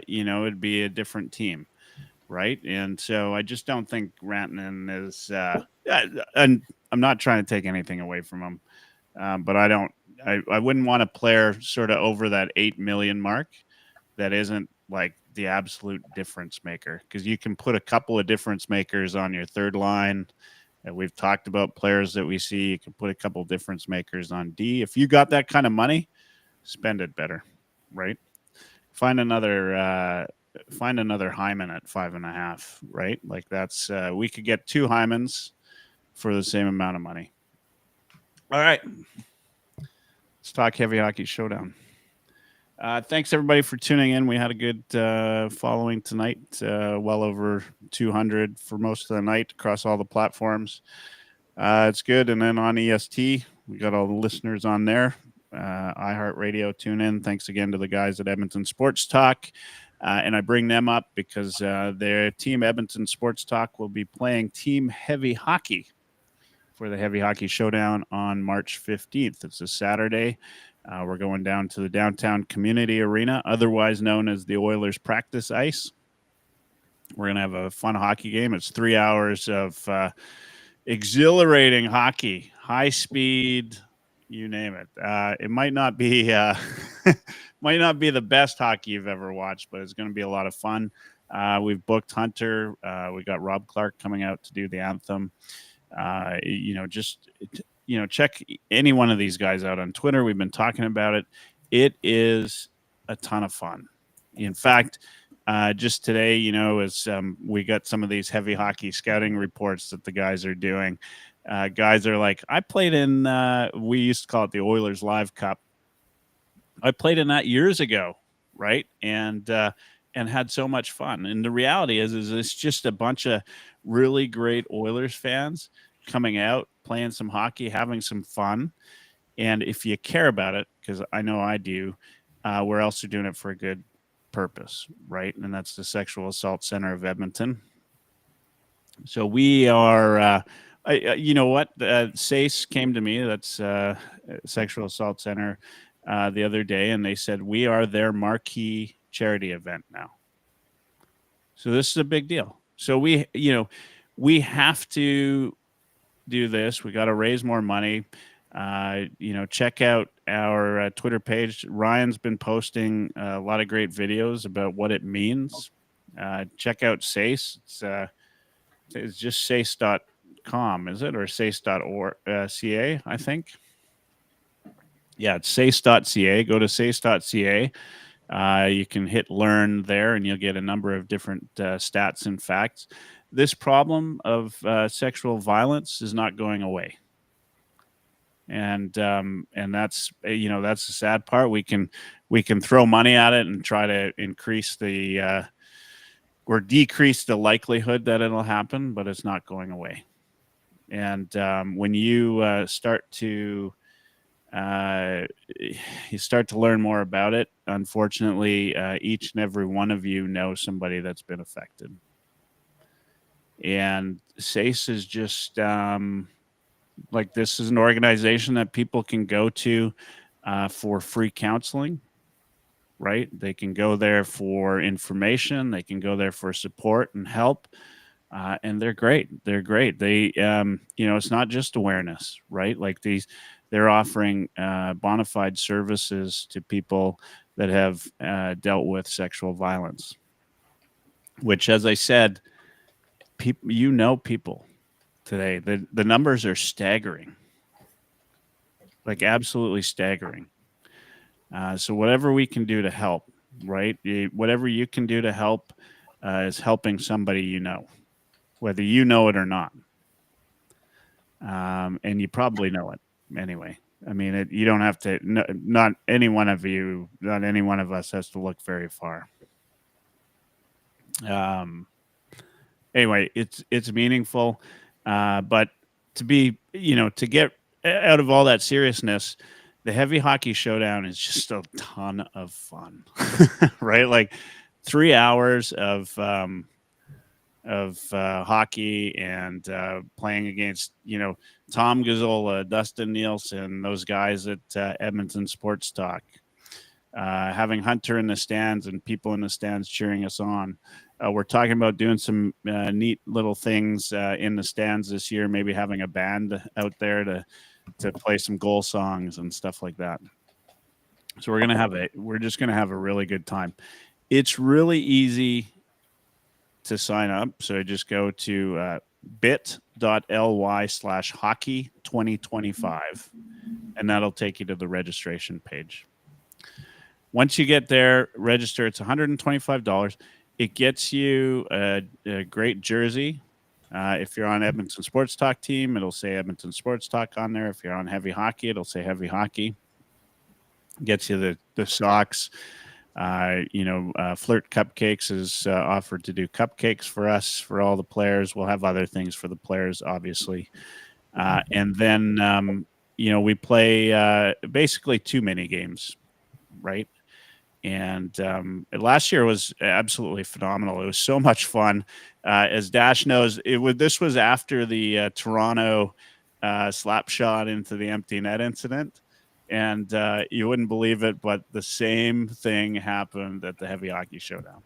it'd be a different team. Right. And so I just don't think Rantanen is, and I'm not trying to take anything away from him. But I wouldn't want a player sort of over that 8 million mark that isn't like the absolute difference maker, because you can put a couple of difference makers on your third line. And we've talked about players that we see. You can put a couple of difference makers on D. If you got that kind of money, spend it better. Right. Find another Hyman at 5.5, right? Like that's we could get 2 Hymans for the same amount of money. All right, let's talk Heavy Hockey Showdown. Thanks everybody for tuning in. We had a good following tonight, well over 200 for most of the night across all the platforms. It's good. And then on EST, we got all the listeners on there. iHeartRadio, tune in. Thanks again to the guys at Edmonton Sports Talk. And I bring them up because their team, Edmonton Sports Talk, will be playing Team Heavy Hockey for the Heavy Hockey Showdown on March 15th. It's a Saturday. We're going down to the downtown community arena, otherwise known as the Oilers practice ice. We're going to have a fun hockey game. It's 3 hours of exhilarating hockey, high speed, you name it. It might not be might not be the best hockey you've ever watched, but it's going to be a lot of fun. We've booked Hunter. We got Rob Clark coming out to do the anthem. Check any one of these guys out on Twitter. We've been talking about it. It is a ton of fun. In fact, just today, as we got some of these heavy hockey scouting reports that the guys are doing, guys are like, I played in, we used to call it the Oilerslive Cup. I played in that years ago, right? And had so much fun. And the reality is it's just a bunch of really great Oilers fans coming out, playing some hockey, having some fun. And if you care about it, because I know I do, we're also doing it for a good purpose, right? And that's the Sexual Assault Center of Edmonton. So we are, you know what? SACE came to me, that's Sexual Assault Center, the other day, and they said, we are their marquee charity event now. So this is a big deal. So we have to do this. We got to raise more money. Check out our Twitter page. Ryan's been posting a lot of great videos about what it means. Check out SACE. It's just sace.com, is it? Or sace.ca, I think. Yeah, it's sace.ca. Go to sace.ca. You can hit learn there, and you'll get a number of different stats and facts. This problem of sexual violence is not going away. And that's that's the sad part. We can throw money at it and try to increase the or decrease the likelihood that it'll happen, but it's not going away. And when you start to learn more about it, unfortunately, each and every one of you know somebody that's been affected. And SACE is just Like, this is an organization that people can go to for free counseling, right? They can go there for information. They can go there for support and help. And they're great. They're great. They, it's not just awareness, right? Like, they're offering bona fide services to people that have dealt with sexual violence, which, as I said, people today, the numbers are staggering, like absolutely staggering. So whatever we can do to help, right? Whatever you can do to help is helping somebody, whether you know it or not. And you probably know it anyway. I mean, you don't have to, not any one of you, not any one of us has to look very far. Anyway, it's meaningful, but to get out of all that seriousness, the Heavy Hockey Showdown is just a ton of fun, right? Like 3 hours of hockey and playing against Tom Gazzola, Dustin Nielsen, those guys at Edmonton Sports Talk, having Hunter in the stands and people in the stands cheering us on. We're talking about doing some neat little things in the stands this year, maybe having a band out there to play some goal songs and stuff like that. So we're just gonna have a really good time. It's really easy to sign up. So just go to bit.ly/hockey2025, and that'll take you to the registration page. Once you get there, register. It's $125. It gets you a great jersey. If you're on Edmonton Sports Talk team, it'll say Edmonton Sports Talk on there. If you're on Heavy Hockey, it'll say Heavy Hockey. Gets you the socks. Flirt Cupcakes is offered to do cupcakes for us, for all the players. We'll have other things for the players, obviously. And then, we play basically 2 mini games, right? And last year was absolutely phenomenal. It was so much fun. As Dash knows, this was after the Toronto slap shot into the empty net incident. And you wouldn't believe it, but the same thing happened at the Heavy Hockey Showdown.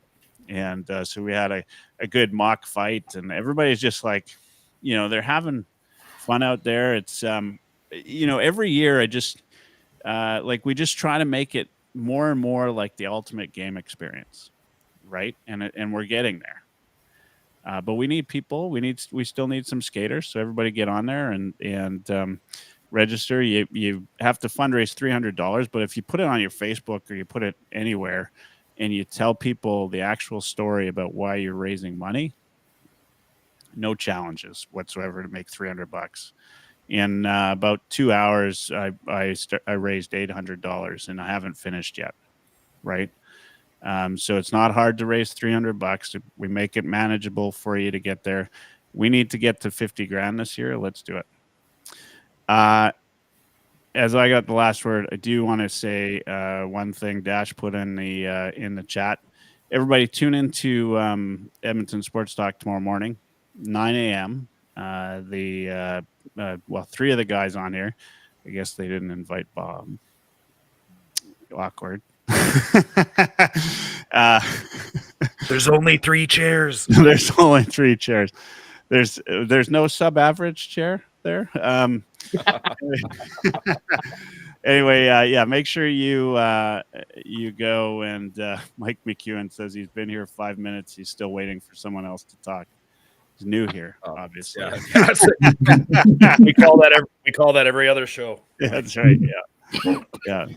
And so we had a good mock fight, and everybody's just like, they're having fun out there. It's, every year I just, we just try to make it more and more like the ultimate game experience, right? And we're getting there. But we need people. We still need some skaters. So everybody get on there and register. You have to fundraise $300, but if you put it on your Facebook or you put it anywhere and you tell people the actual story about why you're raising money, no challenges whatsoever to make $300. In about 2 hours, I raised $800, and I haven't finished yet, right? So it's not hard to raise $300. We make it manageable for you to get there. We need to get to 50 grand this year. Let's do it. As I got the last word, I do want to say one thing. Dash put in the chat. Everybody tune into Edmonton Sports Talk tomorrow morning, 9 a.m. 3 of the guys on here, I guess they didn't invite Bob. Awkward. There's only 3 chairs. There's only 3 chairs. There's no sub-average chair there. Anyway, make sure you go. And Mike McEwen says he's been here 5 minutes. He's still waiting for someone else to talk. He's new here, obviously. Yeah. we call that every other show. Yeah, that's right. Yeah.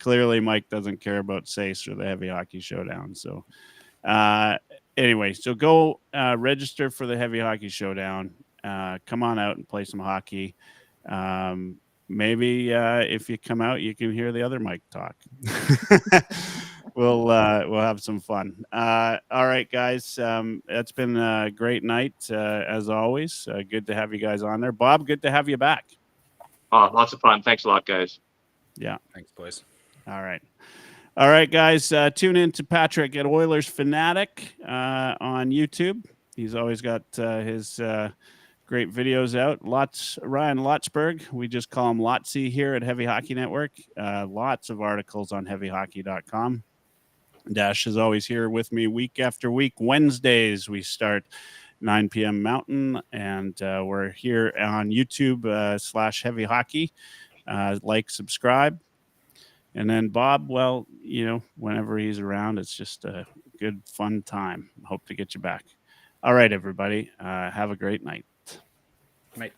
Clearly, Mike doesn't care about SACE or the Heavy Hockey Showdown. So, anyway, so go register for the Heavy Hockey Showdown. Come on out and play some hockey. Maybe if you come out, you can hear the other Mike talk. We'll have some fun. All right, guys. It's been a great night as always. Good to have you guys on there. Bob, good to have you back. Lots of fun. Thanks a lot, guys. Yeah. Thanks, boys. All right, guys. Tune in to Patrick at Oilers Fanatic on YouTube. He's always got his Great videos out. Ryan Lotsberg. We just call him Lotsy here at Heavy Hockey Network. Lots of articles on heavyhockey.com. Dash is always here with me week after week. Wednesdays, we start 9 p.m. Mountain, and we're here on YouTube / Heavy Hockey. Like, subscribe. And then Bob, well, whenever he's around, it's just a good, fun time. Hope to get you back. All right, everybody. Have a great night. Right.